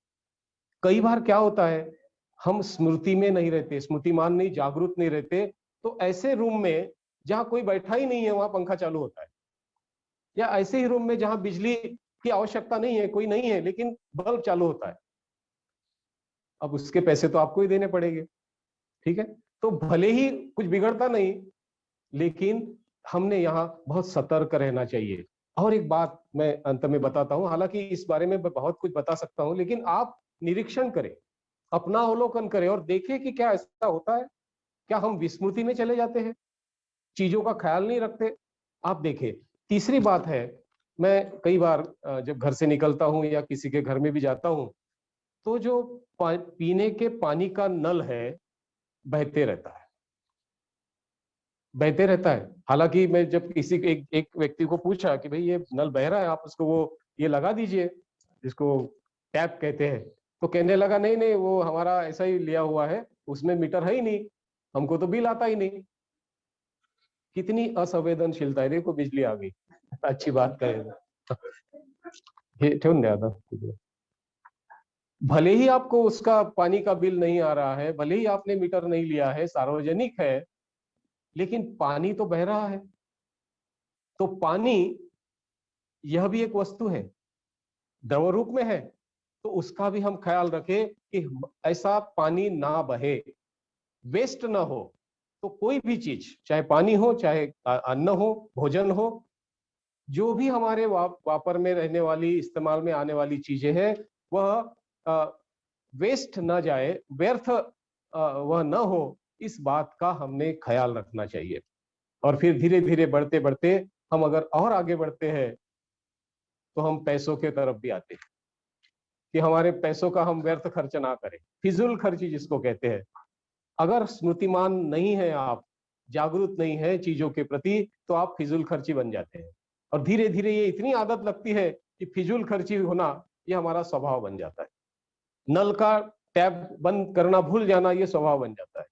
कई बार क्या होता है, हम स्मृति में नहीं रहते, स्मृतिमान नहीं, जागरूक नहीं रहते, तो ऐसे रूम में जहां कोई बैठा ही नहीं है वहां पंखा चालू होता है, या ऐसे ही रूम में जहां बिजली की आवश्यकता नहीं है, कोई नहीं है, लेकिन बल्ब चालू होता है। अब उसके पैसे तो आपको ही देने पड़ेंगे, ठीक है। तो भले ही कुछ बिगड़ता नहीं, लेकिन हमने यहाँ बहुत सतर्क रहना चाहिए। और एक बात मैं अंत में बताता हूं, हालांकि इस बारे में मैं बहुत कुछ बता सकता हूं, लेकिन आप निरीक्षण करें, अपना अवलोकन करें और देखें कि क्या ऐसा होता है। क्या हम विस्मृति में चले जाते हैं, चीजों का ख्याल नहीं रखते? आप देखें। तीसरी बात है, मैं कई बार जब घर से निकलता हूं या किसी के घर में भी जाता हूं, तो जो पीने के पानी का नल है बहते रहता है, बहते रहता है। हालांकि मैं जब किसी एक व्यक्ति को पूछा कि भाई ये नल बह रहा है, आप उसको वो ये लगा दीजिए जिसको टैप कहते हैं, तो कहने लगा नहीं नहीं, वो हमारा ऐसा ही लिया हुआ है, उसमें मीटर है ही नहीं, हमको तो बिल आता ही नहीं। कितनी असंवेदनशीलता है, देखो बिजली आ गई, अच्छी बात करेगा, हे ठेवून द्या आता। भले ही आपको उसका पानी का बिल नहीं आ रहा है, भले ही आपने मीटर नहीं लिया है, सार्वजनिक है, लेकिन पानी तो बह रहा है। तो पानी यह भी एक वस्तु है, द्रव रूप में है, तो उसका भी हम ख्याल रखें कि ऐसा पानी ना बहे, वेस्ट ना हो। तो कोई भी चीज, चाहे पानी हो, चाहे अन्न हो, भोजन हो, जो भी हमारे वापर में रहने वाली, इस्तेमाल में आने वाली चीजें हैं, वह वेस्ट ना जाए, व्यर्थ वह ना हो, इस बात का हमने ख्याल रखना चाहिए। और फिर धीरे धीरे बढ़ते बढ़ते हम अगर और आगे बढ़ते हैं, तो हम पैसों के तरफ भी आते हैं कि हमारे पैसों का हम व्यर्थ खर्च ना करें, फिजूल खर्ची जिसको कहते हैं। अगर स्मृतिमान नहीं है आप, जागरूक नहीं है चीजों के प्रति, तो आप फिजूल खर्ची बन जाते हैं। और धीरे धीरे ये इतनी आदत लगती है कि फिजूल खर्ची होना ये हमारा स्वभाव बन जाता है। नल का टैप बंद करना भूल जाना ये स्वभाव बन जाता है।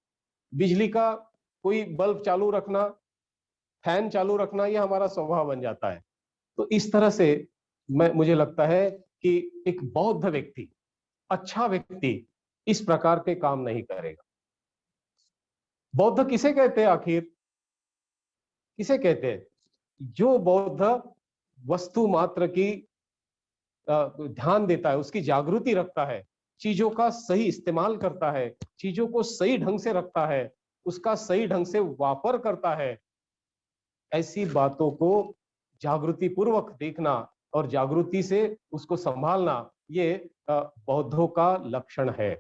बिजली का कोई बल्ब चालू रखना, फैन चालू रखना, ये हमारा स्वभाव बन जाता है। तो इस तरह से मुझे लगता है कि एक बौद्ध व्यक्ति, अच्छा व्यक्ति इस प्रकार के काम नहीं करेगा। बौद्ध किसे कहते हैं आखिर? किसे कहते हैं? जो बौद्ध वस्तु मात्र की ध्यान देता है, उसकी जागृति रखता है, चीजों का सही इस्तेमाल करता है, चीजों को सही ढंग से रखता है, उसका सही ढंग से वापर करता है। ऐसी बातों को जागृति पूर्वक देखना और जागृति से उसको संभालना, ये बौद्धों का लक्षण है।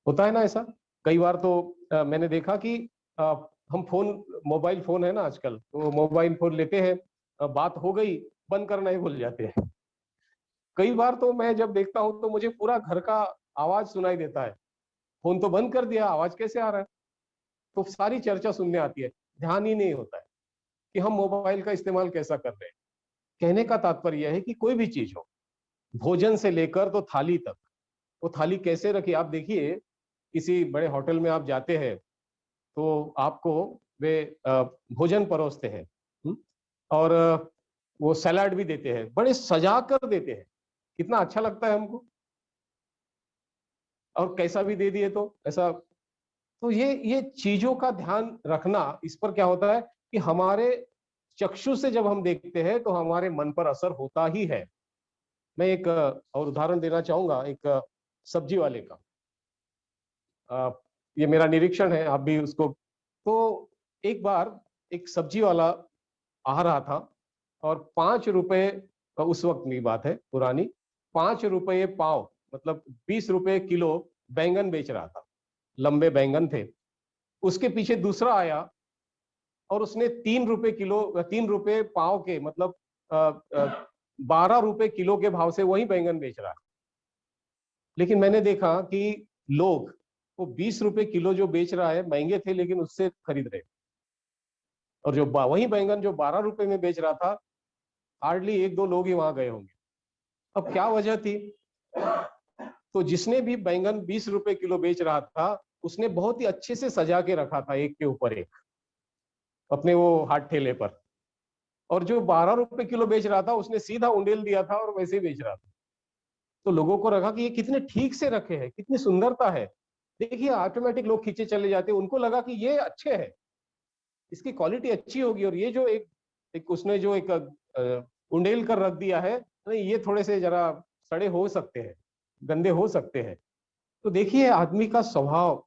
होता है ना ऐसा? कई बार तो मैंने देखा कि हम फोन, मोबाइल फोन है ना आजकल, तो मोबाइल फोन लेते हैं, बात हो गई, बंद करना ही भूल जाते हैं। कई बार तो मैं जब देखता हूं तो मुझे पूरा घर का आवाज सुनाई देता है, फोन तो बंद कर दिया, आवाज कैसे आ रहा है? तो सारी चर्चा सुनने आती है, ध्यान ही नहीं होता है कि हम मोबाइल का इस्तेमाल कैसा कर रहे हैं। कहने का तात्पर्य यह है कि कोई भी चीज हो, भोजन से लेकर तो थाली तक, वो थाली कैसे रखी, आप देखिए किसी बड़े होटल में आप जाते हैं तो आपको वे भोजन परोसते हैं, और वो सलाद भी देते हैं, बड़े सजा कर देते हैं, कितना अच्छा लगता है हमको। और कैसा भी दे दिए तो ऐसा। तो ये चीजों का ध्यान रखना, इस पर क्या होता है कि हमारे चक्षु से जब हम देखते हैं तो हमारे मन पर असर होता ही है। मैं एक और उदाहरण देना चाहूंगा, एक सब्जी वाले का। ये मेरा निरीक्षण है, आप भी उसको। तो एक बार एक सब्जी वाला आ रहा था और 5 रुपए, उस वक्त की बात है पुरानी, 5 रुपए पाव, मतलब 20 रुपए किलो बैंगन बेच रहा था। लंबे बैंगन थे। उसके पीछे दूसरा आया और उसने 3 रुपए किलो, 3 रुपए पाव के, मतलब 12 रुपए किलो के भाव से वही बैंगन बेच रहा है। लेकिन मैंने देखा कि लोग वो 20 रुपए किलो जो बेच रहा है, महंगे थे लेकिन उससे खरीद रहे, और जो वही बैंगन जो 12 रुपए में बेच रहा था, हार्डली 1-2 लोग ही वहां गए होंगे। अब क्या वजह थी? तो जिसने भी बैंगन 20 रुपए किलो बेच रहा था, उसने बहुत ही अच्छे से सजा के रखा था, एक के ऊपर एक, अपने वो हाथ ठेले पर। और जो 12 रुपए किलो बेच रहा था, उसने सीधा उंडेल दिया था और वैसे ही बेच रहा था। तो लोगों को लगा कि ये कितने ठीक से रखे हैं, कितनी सुंदरता है। देखिए ऑटोमेटिक लोग खींचे चले जाते हैं, उनको लगा कि ये अच्छे हैं, इसकी क्वालिटी अच्छी होगी, और ये जो एक एक उसने जो एक उंडेल कर रख दिया है, नहीं ये थोड़े से जरा सड़े हो सकते हैं, गंदे हो सकते हैं। तो देखिए आदमी का स्वभाव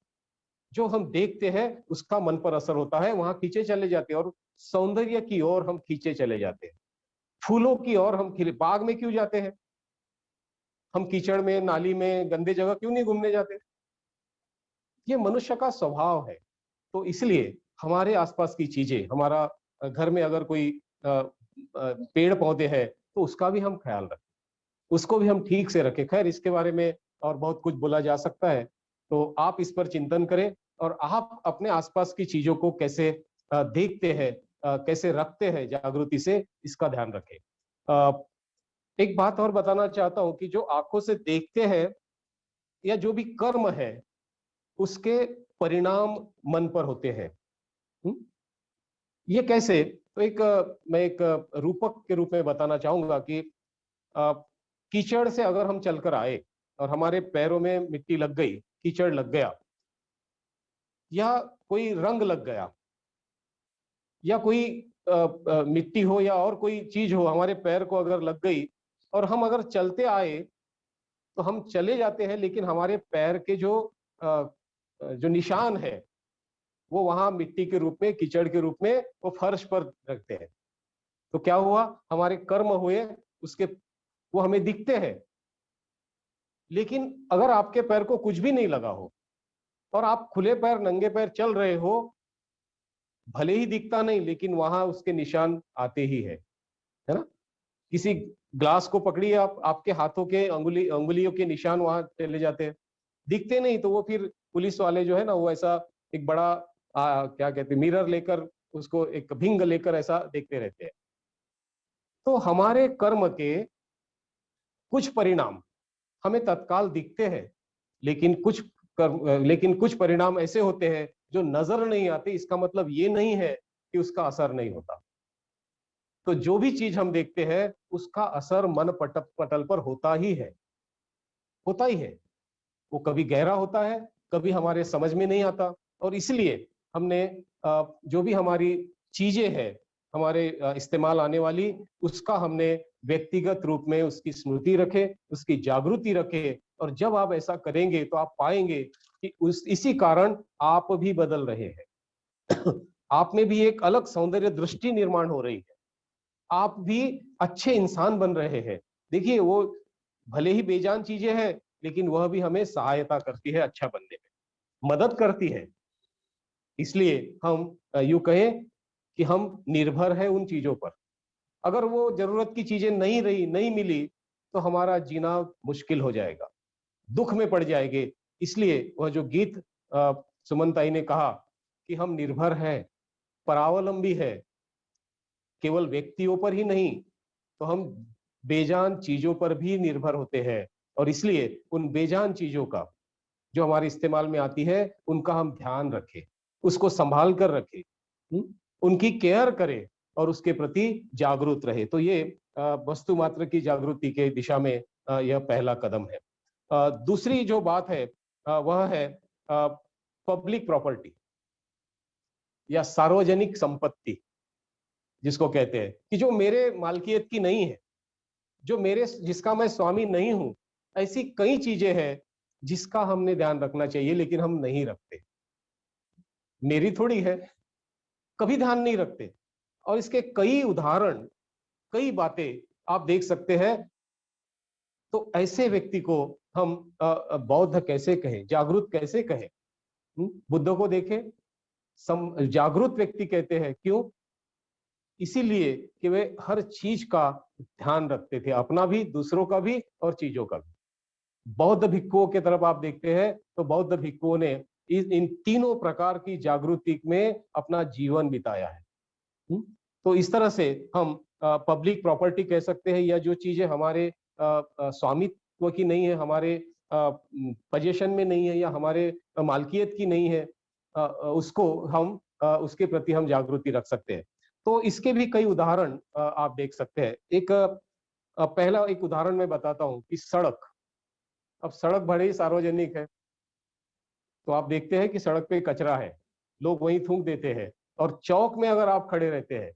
जो हम देखते हैं उसका मन पर असर होता है, वहां खींचे चले जाते हैं, और सौंदर्य की ओर हम खींचे चले जाते हैं, फूलों की ओर हम खिले बाग में क्यों जाते हैं, हम कीचड़ में, नाली में, गंदे जगह क्यों नहीं घूमने जाते। ये मनुष्य का स्वभाव है। तो इसलिए हमारे आसपास की चीजें, हमारा घर में अगर कोई पेड़ पौधे हैं तो उसका भी हम ख्याल रखें, उसको भी हम ठीक से रखें। खैर इसके बारे में और बहुत कुछ बोला जा सकता है, तो आप इस पर चिंतन करें, और आप अपने आसपास की चीजों को कैसे देखते हैं, कैसे रखते हैं जागृति से, इसका ध्यान रखें। अ, एक बात और बताना चाहता हूं कि जो आंखों से देखते हैं या जो भी कर्म है, उसके परिणाम मन पर होते हैं। हुँ? ये कैसे? तो मैं एक रूपक के रूप में बताना चाहूंगा कि अ, कीचड़ से अगर हम चलकर आए और हमारे पैरों में मिट्टी लग गई, कीचड़ लग गया, या कोई रंग लग गया, या कोई मिट्टी हो या और कोई चीज हो हमारे पैर को अगर लग गई, और हम अगर चलते आए तो हम चले जाते हैं, लेकिन हमारे पैर के जो निशान है वो वहां मिट्टी के रूप में, कीचड़ के रूप में वो फर्श पर रखते हैं। तो क्या हुआ, हमारे कर्म हुए, उसके वो हमें दिखते हैं। लेकिन अगर आपके पैर को कुछ भी नहीं लगा हो और आप खुले पैर, नंगे पैर चल रहे हो, भले ही दिखता नहीं लेकिन वहां उसके निशान आते ही है ना। किसी ग्लास को पकड़िए आप, आपके हाथों के अंगुलियों के निशान वहां चले जाते हैं, दिखते नहीं, तो वो फिर पुलिस वाले जो है ना, वो ऐसा एक बड़ा क्या कहते हैं, मिरर लेकर, उसको एक भिंग लेकर ऐसा देखते रहते हैं। तो हमारे कर्म के कुछ परिणाम हमें तत्काल दिखते हैं, लेकिन लेकिन कुछ परिणाम ऐसे होते हैं जो नजर नहीं आते। इसका मतलब ये नहीं है कि उसका असर नहीं होता। तो जो भी चीज हम देखते हैं उसका असर मन पटल पर होता ही है, होता ही है। वो कभी गहरा होता है, कभी हमारे समझ में नहीं आता, और इसलिए हमने जो भी हमारी चीजें हैं हमारे इस्तेमाल आने वाली, उसका हमने व्यक्तिगत रूप में उसकी स्मृति रखे, उसकी जागृति रखे। और जब आप ऐसा करेंगे तो आप पाएंगे कि इसी कारण आप भी बदल रहे हैं। आप में भी एक अलग सौंदर्य दृष्टि निर्माण हो रही है, आप भी अच्छे इंसान बन रहे हैं। देखिए वो भले ही बेजान चीजें हैं, लेकिन वह भी हमें सहायता करती है अच्छा बनने में, मदद करती है। इसलिए हम यूं कहें कि हम निर्भर हैं उन चीजों पर। अगर वो जरूरत की चीजें नहीं रही, नहीं मिली, तो हमारा जीना मुश्किल हो जाएगा, दुख में पड़ जाएंगे। इसलिए वह जो गीत सुमन ताई ने कहा कि हम निर्भर हैं, परावलंबी है, केवल व्यक्तियों पर ही नहीं, तो हम बेजान चीजों पर भी निर्भर होते हैं। और इसलिए उन बेजान चीजों का जो हमारे इस्तेमाल में आती है, उनका हम ध्यान रखें, उसको संभाल कर रखें, उनकी केयर करें और उसके प्रति जागरूक रहे। तो ये वस्तु मात्र की जागृति के दिशा में यह पहला कदम है। दूसरी जो बात है वह है पब्लिक प्रॉपर्टी या सार्वजनिक संपत्ति, जिसको कहते हैं कि जो मेरे मालकियत की नहीं है, जो मेरे, जिसका मैं स्वामी नहीं हूं। ऐसी कई चीजें हैं जिसका हमने ध्यान रखना चाहिए, लेकिन हम नहीं रखते। मेरी थोड़ी है, कभी ध्यान नहीं रखते। और इसके कई उदाहरण, कई बातें आप देख सकते हैं। तो ऐसे व्यक्ति को हम बौद्ध कैसे कहें, जागरूक कैसे कहें? बुद्ध को देखें, जागरूक व्यक्ति कहते हैं। क्यों? इसीलिए कि वे हर चीज का ध्यान रखते थे, अपना भी, दूसरों का भी और चीजों का भी। बौद्ध भिक्षुओं की तरफ आप देखते हैं तो बौद्ध भिक्षुओं ने इन तीनों प्रकार की जागृति में अपना जीवन बिताया है। तो इस तरह से हम पब्लिक प्रॉपर्टी कह सकते हैं, या जो चीजें हमारे स्वामित्व की नहीं है, हमारे पोजीशन में नहीं है, या हमारे मालकियत की नहीं है, उसको हम उसके प्रति हम जागृति रख सकते हैं। तो इसके भी कई उदाहरण आप देख सकते हैं। एक पहला एक उदाहरण मैं बताता हूँ कि सड़क, अब सड़क बड़ी सार्वजनिक है, तो आप देखते हैं कि सड़क पे कचरा है, लोग वहीं थूक देते हैं। और चौक में अगर आप खड़े रहते हैं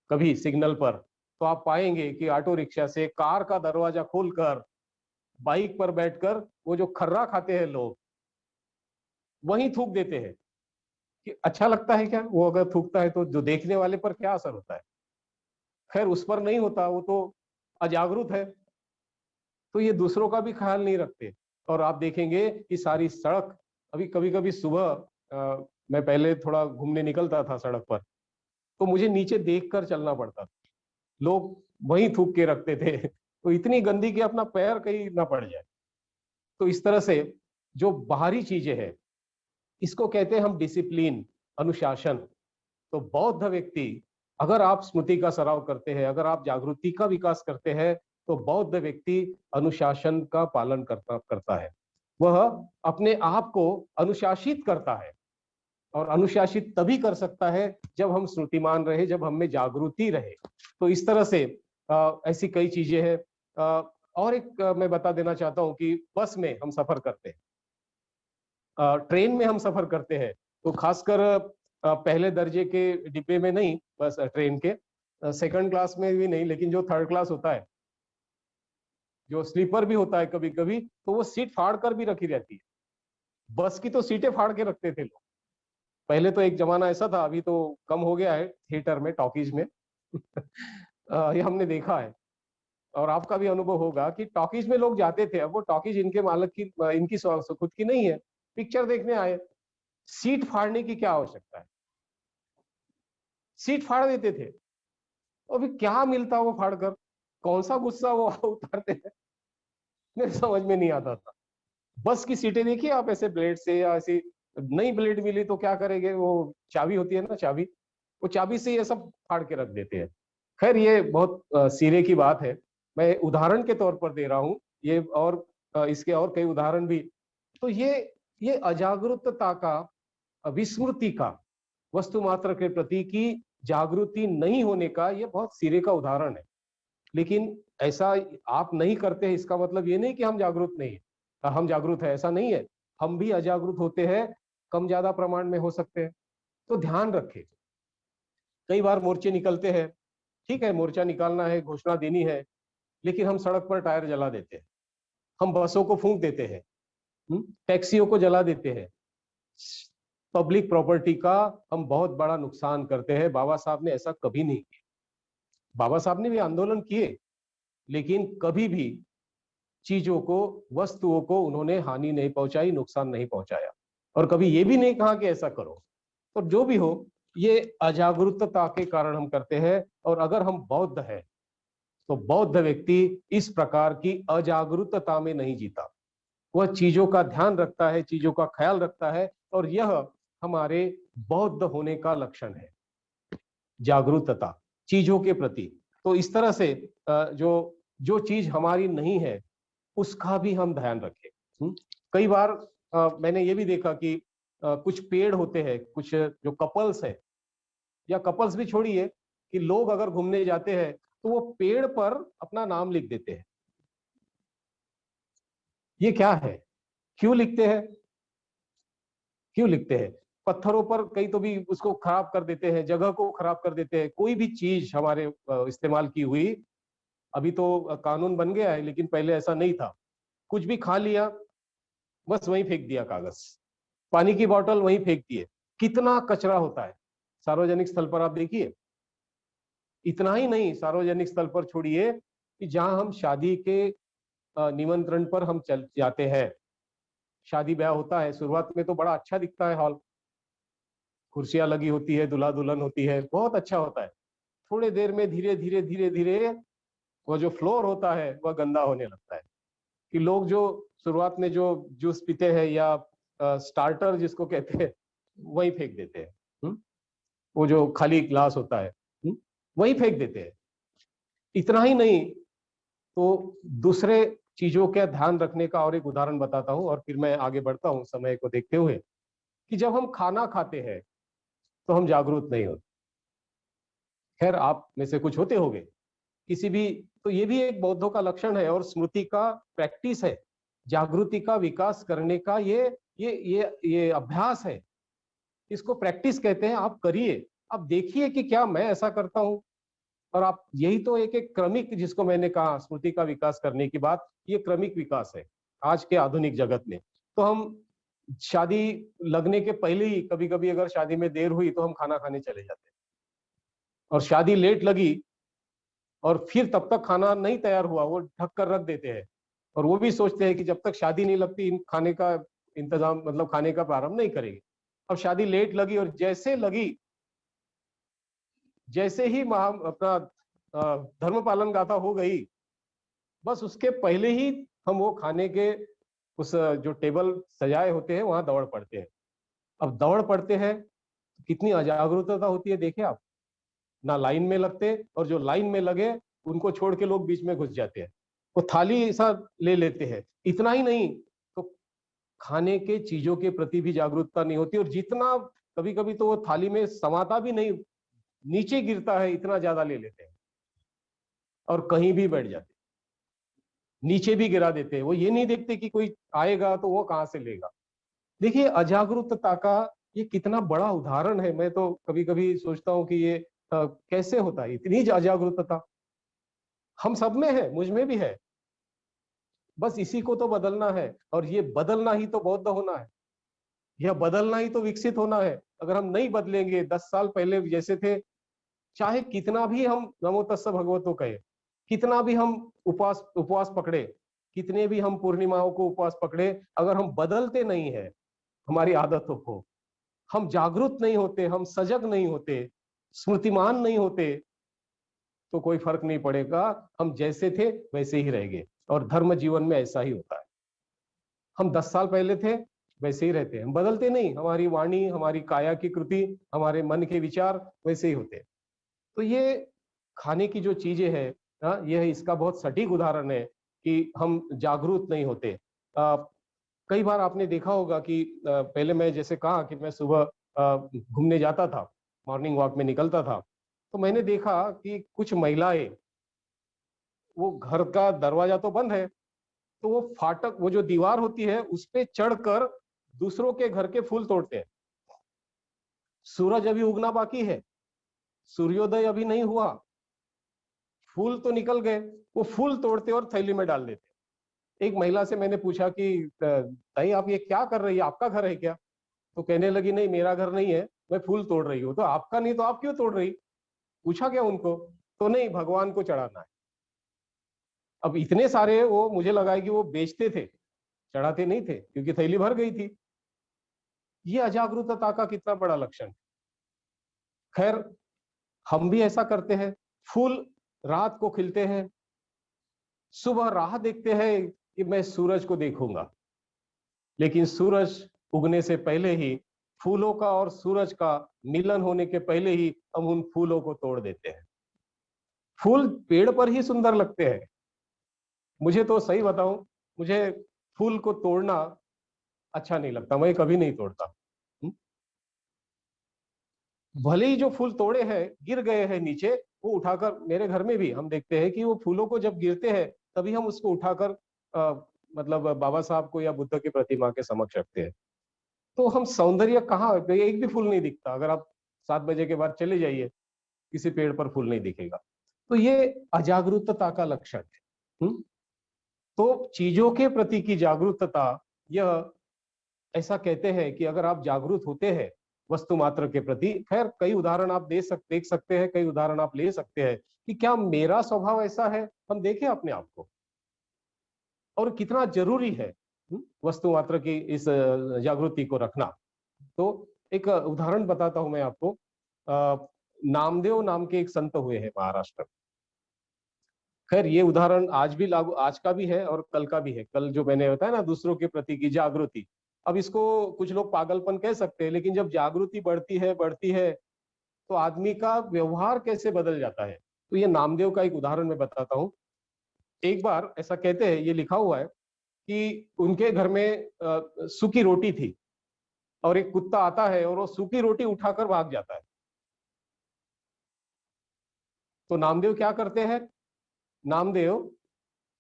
कभी सिग्नल पर, तो आप पाएंगे कि ऑटो रिक्शा से कार का दरवाजा खोलकर बाइक पर बैठकर वो जो खर्रा खाते हैं लोग वहीं थूक देते हैं। कि अच्छा लगता है क्या? वो अगर थूकता है तो जो देखने वाले पर क्या असर होता है? खैर उस पर नहीं होता, वो तो अजागरूक है। तो ये दूसरों का भी ख्याल नहीं रखते। और आप देखेंगे कि सारी सड़क, अभी कभी कभी सुबह मैं पहले थोड़ा घूमने निकलता था सड़क पर, तो मुझे नीचे देख कर चलना पड़ता था। लोग वहीं थूक के रखते थे तो इतनी गंदी कि अपना पैर कहीं ना पड़ जाए। तो इस तरह से जो बाहरी चीजें हैं, इसको कहते हैं हम डिसिप्लिन, अनुशासन। तो बौद्ध व्यक्ति, अगर आप स्मृति का सराव करते हैं, अगर आप जागृति का विकास करते हैं, तो बौद्ध व्यक्ति अनुशासन का पालन करता करता है। वह अपने आप को अनुशासित करता है। और अनुशासित तभी कर सकता है जब हम स्मृतिमान रहे, जब हम में जागृति रहे। तो इस तरह से ऐसी कई चीजें हैं। और एक मैं बता देना चाहता हूं कि बस में हम सफर करते हैं, ट्रेन में हम सफर करते हैं, तो खासकर पहले दर्जे के डिब्बे में नहीं, बस ट्रेन के सेकंड क्लास में भी नहीं, लेकिन जो थर्ड क्लास होता है, जो स्लीपर भी होता है कभी कभी, तो वो सीट फाड़ कर भी रखी रहती है। बस की तो सीटें फाड़ के रखते थे लोग। पहले तो एक जमाना ऐसा था, अभी तो कम हो गया है, थिएटर में, टॉकीज में ये हमने देखा है। और आपका भी अनुभव होगा कि टॉकीज में लोग जाते थे। अब वो टॉकीज इनके मालिक की, इनकी खुद की नहीं है, पिक्चर देखने आए। सीट फाड़ने की क्या आवश्यकता है? सीट फाड़ देते थे। अभी क्या मिलता वो फाड़कर? कौन सा गुस्सा वो उतारते थे, मेरे समझ में नहीं आता था। बस की सीटें देखिए आप, ऐसे ब्लेड से या ऐसी नई ब्लेड मिली तो क्या करेंगे, वो चाबी होती है ना, चाबी, वो चाबी से ये सब फाड़ के रख देते हैं। खैर ये बहुत सिरे की बात है, मैं उदाहरण के तौर पर दे रहा हूँ ये। और इसके और कई उदाहरण भी। तो ये अजागरूकता का, विस्मृति का, वस्तु मात्र के प्रति की जागृति नहीं होने का ये बहुत सिरे का उदाहरण है। लेकिन ऐसा आप नहीं करते, इसका मतलब ये नहीं कि हम जागरूक नहीं है, हम जागरूक है, ऐसा नहीं है। हम भी अजागरूक होते हैं, कम ज्यादा प्रमाण में हो सकते हैं। तो ध्यान रखें। कई बार मोर्चे निकलते हैं, ठीक है, मोर्चा निकालना है, घोषणा देनी है, लेकिन हम सड़क पर टायर जला देते हैं, हम बसों को फूंक देते हैं, टैक्सियों को जला देते हैं। पब्लिक प्रॉपर्टी का हम बहुत बड़ा नुकसान करते हैं। बाबा साहब ने ऐसा कभी नहीं किया। बाबा साहब ने भी आंदोलन किए, लेकिन कभी भी चीजों को, वस्तुओं को उन्होंने हानि नहीं पहुंचाई, नुकसान नहीं पहुंचाया। और कभी ये भी नहीं कहा कि ऐसा करो। तो जो भी हो, ये अजागरूकता के कारण हम करते हैं। और अगर हम बौद्ध हैं, तो बौद्ध व्यक्ति इस प्रकार की अजागरूकता में नहीं जीता। वह चीजों का ध्यान रखता है, चीजों का ख्याल रखता है। और यह हमारे बौद्ध होने का लक्षण है, जागरूकता चीजों के प्रति। तो इस तरह से जो जो चीज हमारी नहीं है, उसका भी हम ध्यान रखें। कई बार मैंने ये भी देखा कि कुछ पेड़ होते हैं, कुछ जो कपल्स है, या कपल्स भी छोड़िए, कि लोग अगर घूमने जाते हैं तो वो पेड़ पर अपना नाम लिख देते हैं। ये क्या है? क्यों लिखते हैं? क्यों लिखते हैं? पत्थरों पर कई तो भी उसको खराब कर देते हैं, जगह को खराब कर देते हैं। कोई भी चीज हमारे इस्तेमाल की हुई, अभी तो कानून बन गया है, लेकिन पहले ऐसा नहीं था। कुछ भी खा लिया, बस वहीं फेंक दिया कागज, पानी की बोतल वहीं फेंक दिए। कितना कचरा होता है सार्वजनिक स्थल पर, आप देखिए। इतना ही नहीं, सार्वजनिक स्थल पर छोड़िए, कि जहां हम शादी के निमंत्रण पर हम चल जाते हैं, शादी ब्याह होता है, शुरुआत में तो बड़ा अच्छा दिखता है हॉल, कुर्सियां लगी होती है, दूल्हा दुल्हन होती है, बहुत अच्छा होता है। थोड़े देर में धीरे धीरे धीरे धीरे वो जो फ्लोर होता है वह गंदा होने लगता है। कि लोग जो शुरुआत में जो जूस पीते हैं, या स्टार्टर जिसको कहते हैं, वही फेंक देते हैं। वो जो खाली ग्लास होता है, वही फेंक देते हैं। इतना ही नहीं, तो दूसरे चीजों का ध्यान रखने का और एक उदाहरण बताता हूं, और फिर मैं आगे बढ़ता हूं समय को देखते हुए। कि जब हम खाना खाते हैं तो हम जागरूक नहीं होते। खैर आप में से कुछ होते होंगे, किसी भी, तो ये भी एक बौद्धों का लक्षण है और स्मृति का प्रैक्टिस है। जागृति का विकास करने का ये ये अभ्यास है, इसको प्रैक्टिस कहते हैं। आप करिए, आप देखिए कि क्या मैं ऐसा करता हूँ। और आप यही तो एक एक क्रमिक, जिसको मैंने कहा स्मृति का विकास करने की बात, ये क्रमिक विकास है आज के आधुनिक जगत में। तो हम शादी लगने के पहले ही कभी कभी अगर शादी में देर हुई तो हम खाना खाने चले जाते हैं, और शादी लेट लगी और फिर तब तक खाना नहीं तैयार हुआ, वो ढक कर रख देते हैं। और वो भी सोचते हैं कि जब तक शादी नहीं लगती इन खाने का इंतजाम, मतलब खाने का प्रारंभ नहीं करेंगे। अब शादी लेट लगी और जैसे लगी, जैसे ही अपना धर्म पालन गाथा हो गई, बस उसके पहले ही हम वो खाने के उस जो टेबल सजाए होते हैं वहां दौड़ पड़ते हैं। अब दौड़ पड़ते हैं तो कितनी अजागरूकता होती है, देखे आप। ना लाइन में लगते, और जो लाइन में लगे उनको छोड़ के लोग बीच में घुस जाते हैं। वो थाली ऐसा ले लेते हैं। इतना ही नहीं, तो खाने के चीजों के प्रति भी जागरूकता नहीं होती, और जितना कभी कभी तो वो थाली में समाता भी नहीं, नीचे गिरता है, इतना ज्यादा ले लेते हैं और कहीं भी बैठ जाते हैं, नीचे भी गिरा देते हैं। वो ये नहीं देखते कि कोई आएगा तो वो कहां से लेगा। देखिए, अजागरूकता का ये कितना बड़ा उदाहरण है। मैं तो कभी कभी सोचता हूँ कि ये कैसे होता है इतनी अजागरूकता। हम सब में है, मुझ में भी है। बस इसी को तो बदलना है, और ये बदलना ही तो बौद्ध होना है, यह बदलना ही तो विकसित होना है। अगर हम नहीं बदलेंगे, 10 साल पहले जैसे थे, चाहे कितना भी हम नमो तस्स भगवतो कहे, कितना भी हम उपवास उपवास पकड़े, कितने भी हम पूर्णिमाओं को उपवास पकड़े, अगर हम बदलते नहीं है हमारी आदतों को, हम जागरूक नहीं होते, हम सजग नहीं होते, स्मृतिमान नहीं होते, तो कोई फर्क नहीं पड़ेगा। हम जैसे थे वैसे ही रहेंगे। और धर्म जीवन में ऐसा ही होता है। हम 10 साल पहले थे वैसे ही रहते हैं, हम बदलते नहीं। हमारी वाणी, हमारी काया की कृति, हमारे मन के विचार वैसे ही होते हैं। तो ये खाने की जो चीजें हैं, यह इसका बहुत सटीक उदाहरण है कि हम जागरूक नहीं होते। कई बार आपने देखा होगा कि पहले मैं जैसे कहा कि मैं सुबह घूमने जाता था, मॉर्निंग वॉक में निकलता था, तो मैंने देखा कि कुछ महिलाएं, वो घर का दरवाजा तो बंद है, तो वो फाटक, वो जो दीवार होती है उस पे चढ़कर दूसरों के घर के फूल तोड़ते हैं। सूरज अभी उगना बाकी है, सूर्योदय अभी नहीं हुआ, फूल तो निकल गए, वो फूल तोड़ते और थैली में डाल देते। एक महिला से मैंने पूछा कि ताई आप ये क्या कर रही है, आपका घर है क्या? तो कहने लगी नहीं, मेरा घर नहीं है, मैं फूल तोड़ रही हूँ। तो आपका नहीं तो आप क्यों तोड़ रही? पूछा क्या उनको? तो नहीं, भगवान को चढ़ाना है। अब इतने सारे, वो मुझे लगा कि वो बेचते थे, चढ़ाते नहीं थे, क्योंकि थैली भर गई थी। ये अजागरूकता का कितना बड़ा लक्षण है। खैर, हम भी ऐसा करते हैं। फूल रात को खिलते हैं, सुबह राह देखते हैं कि मैं सूरज को देखूंगा, लेकिन सूरज उगने से पहले ही, फूलों का और सूरज का मिलन होने के पहले ही हम उन फूलों को तोड़ देते हैं। फूल पेड़ पर ही सुंदर लगते हैं। मुझे तो सही बताऊं, मुझे फूल को तोड़ना अच्छा नहीं लगता, मैं कभी नहीं तोड़ता। हम्म? भले ही जो फूल तोड़े हैं गिर गए हैं नीचे, वो उठाकर, मेरे घर में भी हम देखते हैं कि वो फूलों को जब गिरते हैं तभी हम उसको उठाकर मतलब बाबा साहब को या बुद्ध की प्रतिमा के समक्ष रखते हैं। तो हम सौंदर्य कहाँ, एक भी फूल नहीं दिखता। अगर आप 7 बजे के बाद चले जाइए, किसी पेड़ पर फूल नहीं दिखेगा। तो ये अजागरूकता का लक्षण है। तो चीजों के प्रति की जागरूकता, यह ऐसा कहते हैं कि अगर आप जागरूक होते हैं वस्तु मात्र के प्रति, खैर कई उदाहरण आप देख सकते हैं, कई उदाहरण आप ले सकते हैं कि क्या मेरा स्वभाव ऐसा है, हम देखें अपने आप को, और कितना जरूरी है वस्तु मात्र की इस जागृति को रखना। तो एक उदाहरण बताता हूं मैं आपको। नामदेव नाम के एक संत हुए हैं महाराष्ट्र में। खैर, ये उदाहरण आज भी लागू, आज का भी है और कल का भी है। कल जो मैंने बताया ना, दूसरों के प्रति की जागृति, अब इसको कुछ लोग पागलपन कह सकते हैं, लेकिन जब जागृति बढ़ती है तो आदमी का व्यवहार कैसे बदल जाता है। तो ये नामदेव का एक उदाहरण मैं बताता हूँ। एक बार ऐसा कहते हैं, ये लिखा हुआ है कि उनके घर में सूखी रोटी थी, और एक कुत्ता आता है और वो सूखी रोटी उठाकर भाग जाता है। तो नामदेव क्या करते हैं? नामदेव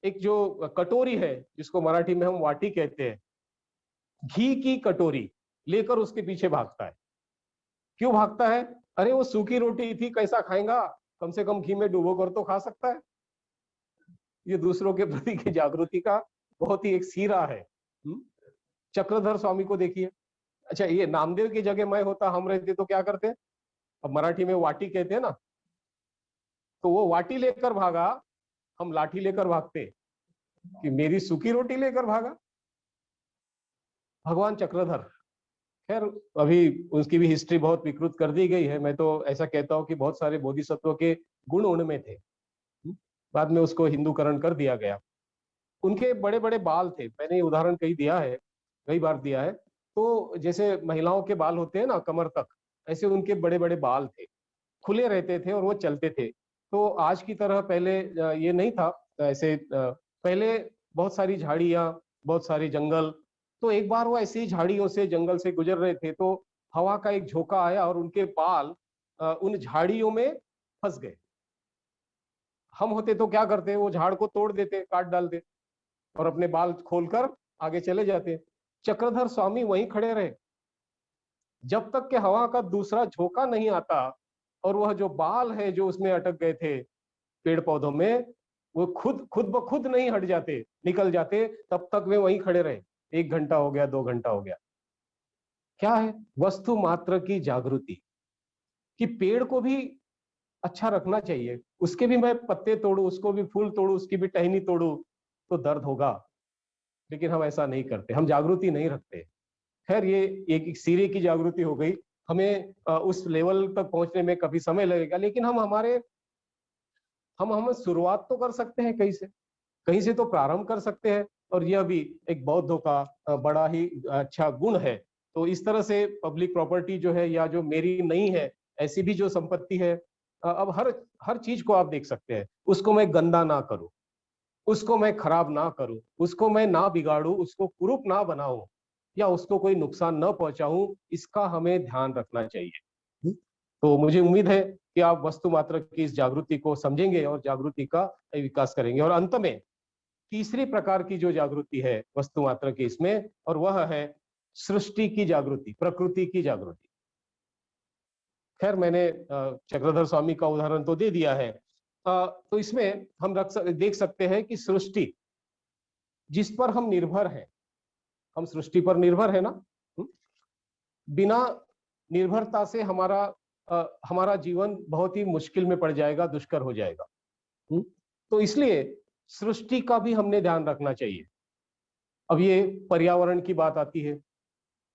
एक जो कटोरी है, जिसको मराठी में हम वाटी कहते हैं, घी की कटोरी लेकर उसके पीछे भागता है। क्यों भागता है? अरे वो सूखी रोटी थी, कैसा खाएगा, कम से कम घी में डुबो कर तो खा सकता है। ये दूसरों के प्रति की जागृति का बहुत ही एक सीरा है। चक्रधर स्वामी को देखिए। अच्छा, ये नामदेव की जगह मैं होता, हम रहते तो क्या करते? अब मराठी में वाटी कहते हैं ना, तो वो वाटी लेकर भागा, हम लाठी लेकर भागते कि मेरी सूखी रोटी लेकर भागा। भगवान चक्रधर, खैर अभी उसकी भी हिस्ट्री बहुत विकृत कर दी गई है। मैं तो ऐसा कहता हूँ कि बहुत सारे बोधिसत्वों के गुण उनमें थे, बाद में उसको हिंदूकरण कर दिया गया। उनके बड़े बड़े बाल थे, मैंने ये उदाहरण कई बार दिया है। तो जैसे महिलाओं के बाल होते हैं ना कमर तक, ऐसे उनके बड़े बड़े बाल थे, खुले रहते थे और वो चलते थे। तो आज की तरह पहले ये नहीं था ऐसे, पहले बहुत सारी झाड़ियां, बहुत सारे जंगल। तो एक बार वो ऐसी झाड़ियों से जंगल से गुजर रहे थे, तो हवा का एक झोंका आया और उनके बाल उन झाड़ियों में फंस गए। हम होते तो क्या करते? वो झाड़ को तोड़ देते, काट डालते और अपने बाल खोलकर आगे चले जाते। चक्रधर स्वामी वहीं खड़े रहे जब तक कि हवा का दूसरा झोंका नहीं आता और वह जो बाल है जो उसमें अटक गए थे पेड़ पौधों में, वो खुद खुद ब खुद नहीं हट जाते, निकल जाते। तब तक वे वहीं खड़े रहे। 1 घंटा हो गया, 2 घंटा हो गया। क्या है? वस्तु मात्र की जागृति, कि पेड़ को भी अच्छा रखना चाहिए, उसके भी मैं पत्ते तोड़ू, उसको भी फूल तोड़ू, उसकी भी टहनी तोड़ू तो दर्द होगा। लेकिन हम ऐसा नहीं करते, हम जागृति नहीं रखते। खैर ये एक सिरे की जागृति हो गई। हमें उस लेवल तक पहुंचने में कभी समय लगेगा, लेकिन हम शुरुआत तो कर सकते हैं, कहीं से तो प्रारंभ कर सकते हैं। और यह भी एक बौद्धों का बड़ा ही अच्छा गुण है। तो इस तरह से पब्लिक प्रॉपर्टी जो है, या जो मेरी नहीं है, ऐसी भी जो संपत्ति है, अब हर हर चीज को आप देख सकते हैं, उसको मैं गंदा ना करूं, उसको मैं खराब ना करूं, उसको मैं ना बिगाड़ूं, उसको कुरूप ना बनाऊं, या उसको कोई नुकसान न पहुंचाऊं, इसका हमें ध्यान रखना चाहिए। तो मुझे उम्मीद है कि आप वस्तु मात्र की इस जागृति को समझेंगे और जागृति का विकास करेंगे। और अंत में तीसरी प्रकार की जो जागृति है वस्तु मात्र की इसमें, और वह है सृष्टि की जागृति, प्रकृति की जागृति। खैर मैंने चक्रधर स्वामी का उदाहरण तो दे दिया है। तो इसमें हम देख सकते हैं कि सृष्टि जिस पर हम निर्भर हैं, हम सृष्टि पर निर्भर है ना। बिना निर्भरता से हमारा जीवन बहुत ही मुश्किल में पड़ जाएगा, दुष्कर हो जाएगा। तो इसलिए सृष्टि का भी हमने ध्यान रखना चाहिए। अब ये पर्यावरण की बात आती है।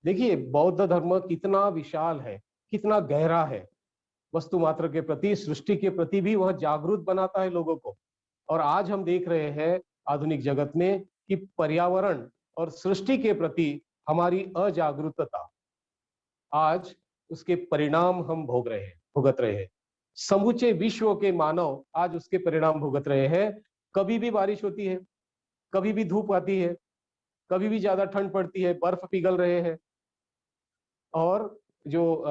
देखिए बौद्ध धर्म कितना विशाल है, कितना गहरा है। वस्तु मात्र के प्रति, सृष्टि के प्रति भी वह जागरूक बनाता है लोगों को। और आज हम देख रहे हैं आधुनिक जगत में कि पर्यावरण और सृष्टि के प्रति हमारी अजागरूकता, आज उसके परिणाम हम भुगत रहे हैं। समूचे विश्व के मानव आज उसके परिणाम भुगत रहे हैं। कभी भी बारिश होती है, कभी भी धूप आती है, कभी भी ज्यादा ठंड पड़ती है, बर्फ पिघल रहे हैं, और जो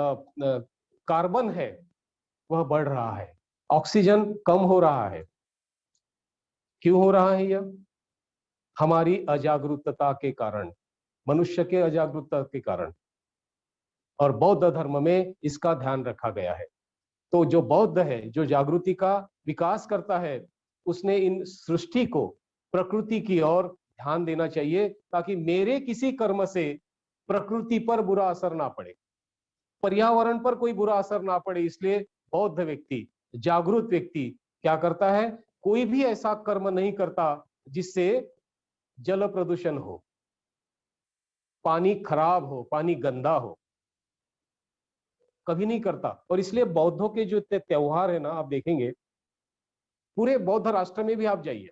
कार्बन है वह बढ़ रहा है, ऑक्सीजन कम हो रहा है। क्यों हो रहा है यह? हमारी अजागरूकता के कारण, मनुष्य के अजागरूकता के कारण। और बौद्ध धर्म में इसका ध्यान रखा गया है। तो जो बौद्ध है, जो जागृति का विकास करता है, उसने इन सृष्टि को, प्रकृति की ओर ध्यान देना चाहिए, ताकि मेरे किसी कर्म से प्रकृति पर बुरा असर ना पड़े, पर्यावरण पर कोई बुरा असर ना पड़े। इसलिए बौद्ध व्यक्ति, जागरूक व्यक्ति क्या करता है? कोई भी ऐसा कर्म नहीं करता जिससे जल प्रदूषण हो, पानी खराब हो, पानी गंदा हो, कभी नहीं करता। और इसलिए बौद्धों के जो त्योहार है ना, आप देखेंगे पूरे बौद्ध राष्ट्र में भी आप जाइए,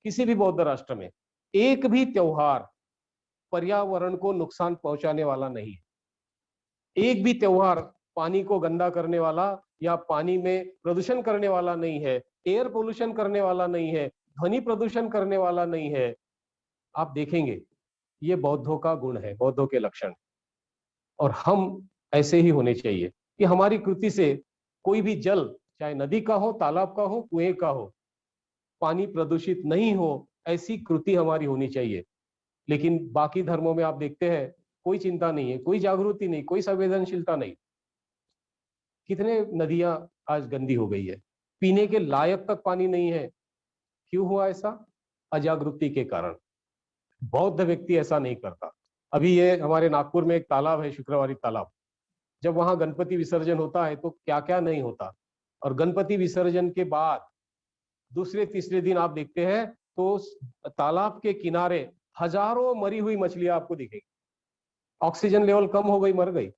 किसी भी बौद्ध राष्ट्र में एक भी त्योहार पर्यावरण को नुकसान पहुंचाने वाला नहीं है। एक भी त्योहार पानी को गंदा करने वाला या पानी में प्रदूषण करने वाला नहीं है, एयर पोल्यूशन करने वाला नहीं है, ध्वनि प्रदूषण करने वाला नहीं है। आप देखेंगे ये बौद्धों का गुण है, बौद्धों के लक्षण। और हम ऐसे ही होने चाहिए कि हमारी कृति से कोई भी जल, चाहे नदी का हो, तालाब का हो, कुएं का हो, पानी प्रदूषित नहीं हो, ऐसी कृति हमारी होनी चाहिए। लेकिन बाकी धर्मों में आप देखते हैं कोई चिंता नहीं है, कोई जागृति नहीं, कोई संवेदनशीलता नहीं। कितने नदियां आज गंदी हो गई है, पीने के लायक तक पानी नहीं है। क्यों हुआ ऐसा? अजागृति के कारण। बौद्ध व्यक्ति ऐसा नहीं करता। अभी ये हमारे नागपुर में एक तालाब है, शुक्रवारी तालाब। जब वहां गणपति विसर्जन होता है तो क्या क्या नहीं होता। और गणपति विसर्जन के बाद दूसरे तीसरे दिन आप देखते हैं तो तालाब के किनारे हजारों मरी हुई मछलियां आपको दिखेगी। ऑक्सीजन लेवल कम हो गई, मर गई।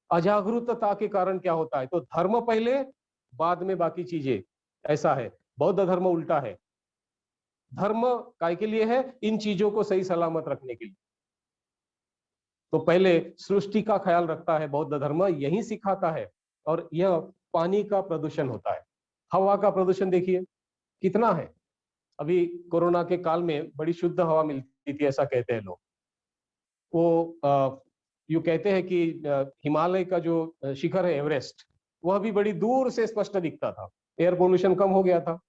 अजागरूकता के कारण क्या होता है? तो धर्म पहले, बाद में बाकी चीजें, ऐसा है। बौद्ध धर्म उल्टा है। धर्म काय के लिए है? इन चीजों को सही सलामत रखने के लिए। तो पहले सृष्टि का ख्याल रखता है बौद्ध धर्म, यही सिखाता है। और यह पानी का प्रदूषण होता है, हवा का प्रदूषण देखिए कितना है। अभी कोरोना के काल में बड़ी शुद्ध हवा मिलती थी, ऐसा कहते हैं लोग। वो यूं कहते हैं कि हिमालय का जो शिखर है एवरेस्ट, वह भी बड़ी दूर से स्पष्ट दिखता था। एयर पोल्यूशन कम हो गया था,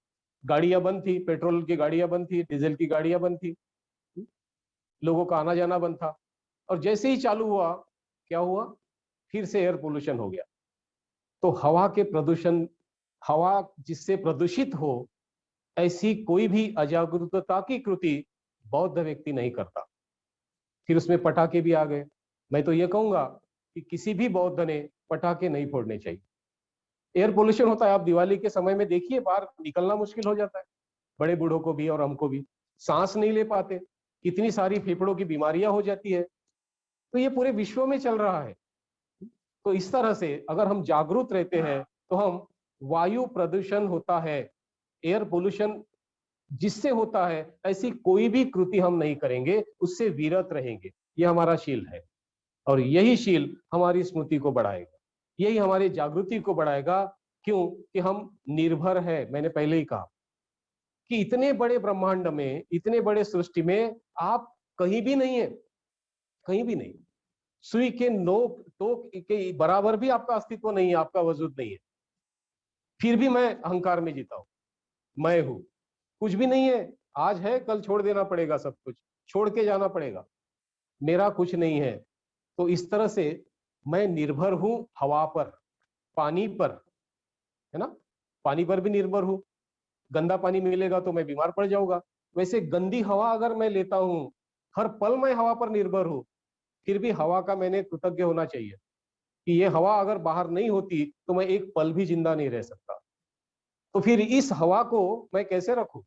गाड़ियां बंद थी, पेट्रोल की गाड़ियां बंद थी, डीजल की गाड़ियां बंद थी, लोगों का आना जाना बंद था। और जैसे ही चालू हुआ, क्या हुआ? फिर से एयर पोल्यूशन हो गया। तो हवा के प्रदूषण, हवा जिससे प्रदूषित हो, ऐसी कोई भी अजागरूकता की कृति बौद्ध व्यक्ति नहीं करता। फिर उसमें पटाखे भी आ गए। मैं तो ये कहूंगा कि किसी भी बौद्ध ने पटाखे नहीं फोड़ने चाहिए। एयर पोल्यूशन होता है, आप दिवाली के समय में देखिए, बाहर निकलना मुश्किल हो जाता है, बड़े बूढ़ों को भी और हमको भी। सांस नहीं ले पाते, कितनी सारी फेफड़ों की बीमारियां हो जाती है। तो ये पूरे विश्व में चल रहा है। तो इस तरह से अगर हम जागरूक रहते हैं तो हम, वायु प्रदूषण होता है, एयर पोल्यूशन जिससे होता है, ऐसी कोई भी कृति हम नहीं करेंगे, उससे विरत रहेंगे। ये हमारा शील है। और यही शील हमारी स्मृति को बढ़ाएगा, यही हमारी जागृति को बढ़ाएगा। क्यों? कि हम निर्भर है। मैंने पहले ही कहा कि इतने बड़े ब्रह्मांड में, इतने बड़े सृष्टि में आप कहीं भी नहीं है, कहीं भी नहीं। सुई के नोक टोक के बराबर भी आपका अस्तित्व नहीं है, आपका वजूद नहीं है। फिर भी मैं अहंकार में जीता हूं, मैं हूं। कुछ भी नहीं है, आज है, कल छोड़ देना पड़ेगा, सब कुछ छोड़ के जाना पड़ेगा, मेरा कुछ नहीं है। तो इस तरह से मैं निर्भर हूं हवा पर, पानी पर, है ना? पानी पर भी निर्भर हूं। गंदा पानी मिलेगा तो मैं बीमार पड़ जाऊंगा। वैसे गंदी हवा अगर मैं लेता हूं, हर पल मैं हवा पर निर्भर हूं, फिर भी हवा का मैंने कृतज्ञ होना चाहिए कि ये हवा अगर बाहर नहीं होती तो मैं एक पल भी जिंदा नहीं रह सकता। तो फिर इस हवा को मैं कैसे रखूं?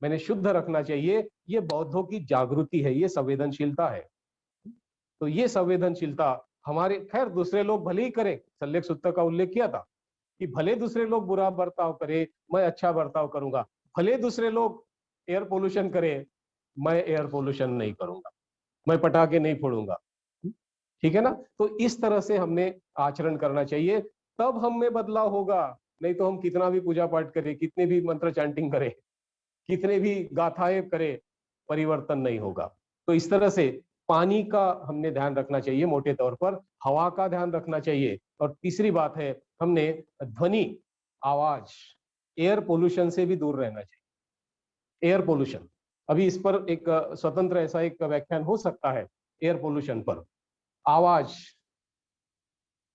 मैंने शुद्ध रखना चाहिए। ये बौद्धों की जागृति है, ये संवेदनशीलता है। तो ये संवेदनशीलता हमारे, खैर दूसरे लोग भले ही करें, शल्यक सूत्र का उल्लेख किया था कि भले दूसरे लोग बुरा बर्ताव करें, मैं अच्छा बर्ताव करूंगा। भले दूसरे लोग एयर पोल्यूशन करें, मैं एयर पोल्यूशन नहीं करूंगा, मैं पटाखे नहीं फोड़ूंगा। ठीक है ना? तो इस तरह से हमने आचरण करना चाहिए, तब हम में बदलाव होगा। नहीं तो हम कितना भी पूजा पाठ करें, कितने भी मंत्र चैंटिंग करें, कितने भी गाथाएं करें, परिवर्तन नहीं होगा। तो इस तरह से पानी का हमने ध्यान रखना चाहिए मोटे तौर पर, हवा का ध्यान रखना चाहिए। और तीसरी बात है, हमने ध्वनि, आवाज, एयर पोल्यूशन से भी दूर रहना चाहिए। एयर पोल्यूशन, अभी इस पर एक स्वतंत्र ऐसा एक व्याख्यान हो सकता है एयर पोल्यूशन पर। आवाज,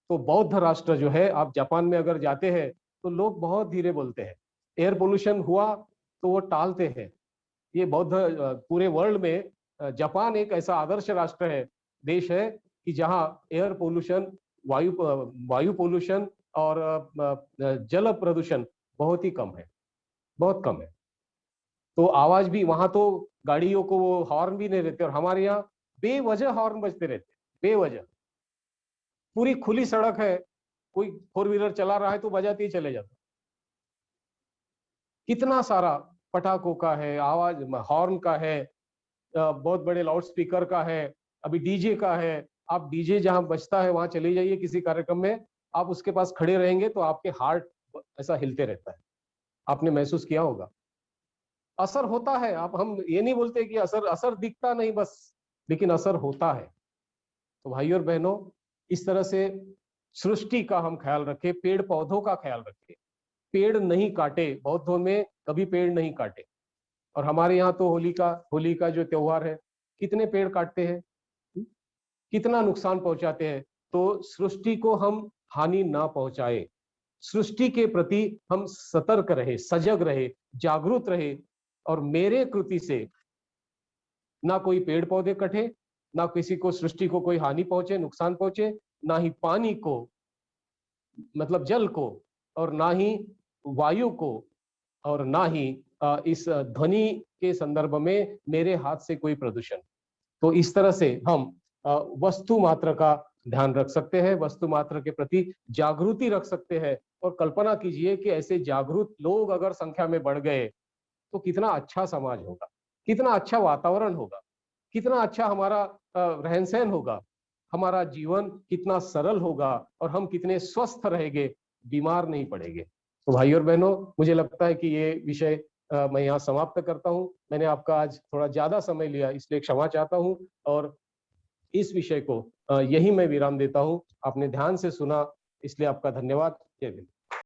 तो बौद्ध राष्ट्र जो है, आप जापान में अगर जाते हैं तो लोग बहुत धीरे बोलते हैं। एयर पोल्यूशन हुआ तो वो टालते हैं। ये बौद्ध पूरे वर्ल्ड में जापान एक ऐसा आदर्श राष्ट्र है, देश है, कि जहां एयर पोल्यूशन, वायु पोल्यूशन और जल प्रदूषण बहुत ही कम है, बहुत कम है। तो आवाज भी वहां, तो गाड़ियों को वो हॉर्न भी नहीं देते, और हमारे यहाँ बेवजह हॉर्न बजते रहते, बेवजह। पूरी खुली सड़क है, कोई फोर व्हीलर चला रहा है तो बजाते ही चले जाता। कितना सारा पटाखों का है, आवाज हॉर्न का है, बहुत बड़े लाउड स्पीकर का है, अभी डीजे का है। आप डीजे जहां बजता है वहां चले जाइए किसी कार्यक्रम में, आप उसके पास खड़े रहेंगे तो आपके हार्ट ऐसा हिलते रहता है। आपने महसूस किया होगा, असर होता है। आप, हम ये नहीं बोलते कि असर असर दिखता नहीं बस, लेकिन असर होता है। तो भाई और बहनों, इस तरह से सृष्टि का हम ख्याल रखें, पेड़ पौधों का ख्याल रखें, पेड़ नहीं काटे। बौद्धों में कभी पेड़ नहीं काटे। और हमारे यहाँ तो होली का जो त्योहार है, कितने पेड़ काटते हैं, कितना नुकसान पहुंचाते हैं। तो सृष्टि को हम हानि ना पहुंचाए, सृष्टि के प्रति हम सतर्क रहे, सजग रहे, जागरूक रहे, और मेरे कृति से ना कोई पेड़ पौधे कटे, ना किसी को, सृष्टि को कोई हानि पहुंचे, नुकसान पहुंचे, ना ही पानी को, मतलब जल को, और ना ही वायु को, और ना ही इस ध्वनि के संदर्भ में मेरे हाथ से कोई प्रदूषण। तो इस तरह से हम वस्तु मात्र का ध्यान रख सकते हैं, वस्तु मात्र के प्रति जागृति रख सकते हैं। और कल्पना कीजिए कि ऐसे जागरूक लोग अगर संख्या में बढ़ गए तो कितना अच्छा समाज होगा, कितना अच्छा वातावरण होगा, कितना अच्छा हमारा रहन सहन होगा, हमारा जीवन कितना सरल होगा, और हम कितने स्वस्थ रहेंगे, बीमार नहीं पड़ेंगे। तो भाई और बहनों, मुझे लगता है कि ये विषय मैं यहाँ समाप्त करता हूँ। मैंने आपका आज थोड़ा ज्यादा समय लिया, इसलिए क्षमा चाहता हूँ, और इस विषय को यही मैं विराम देता हूँ। आपने ध्यान से सुना, इसलिए आपका धन्यवाद। जय हिंद।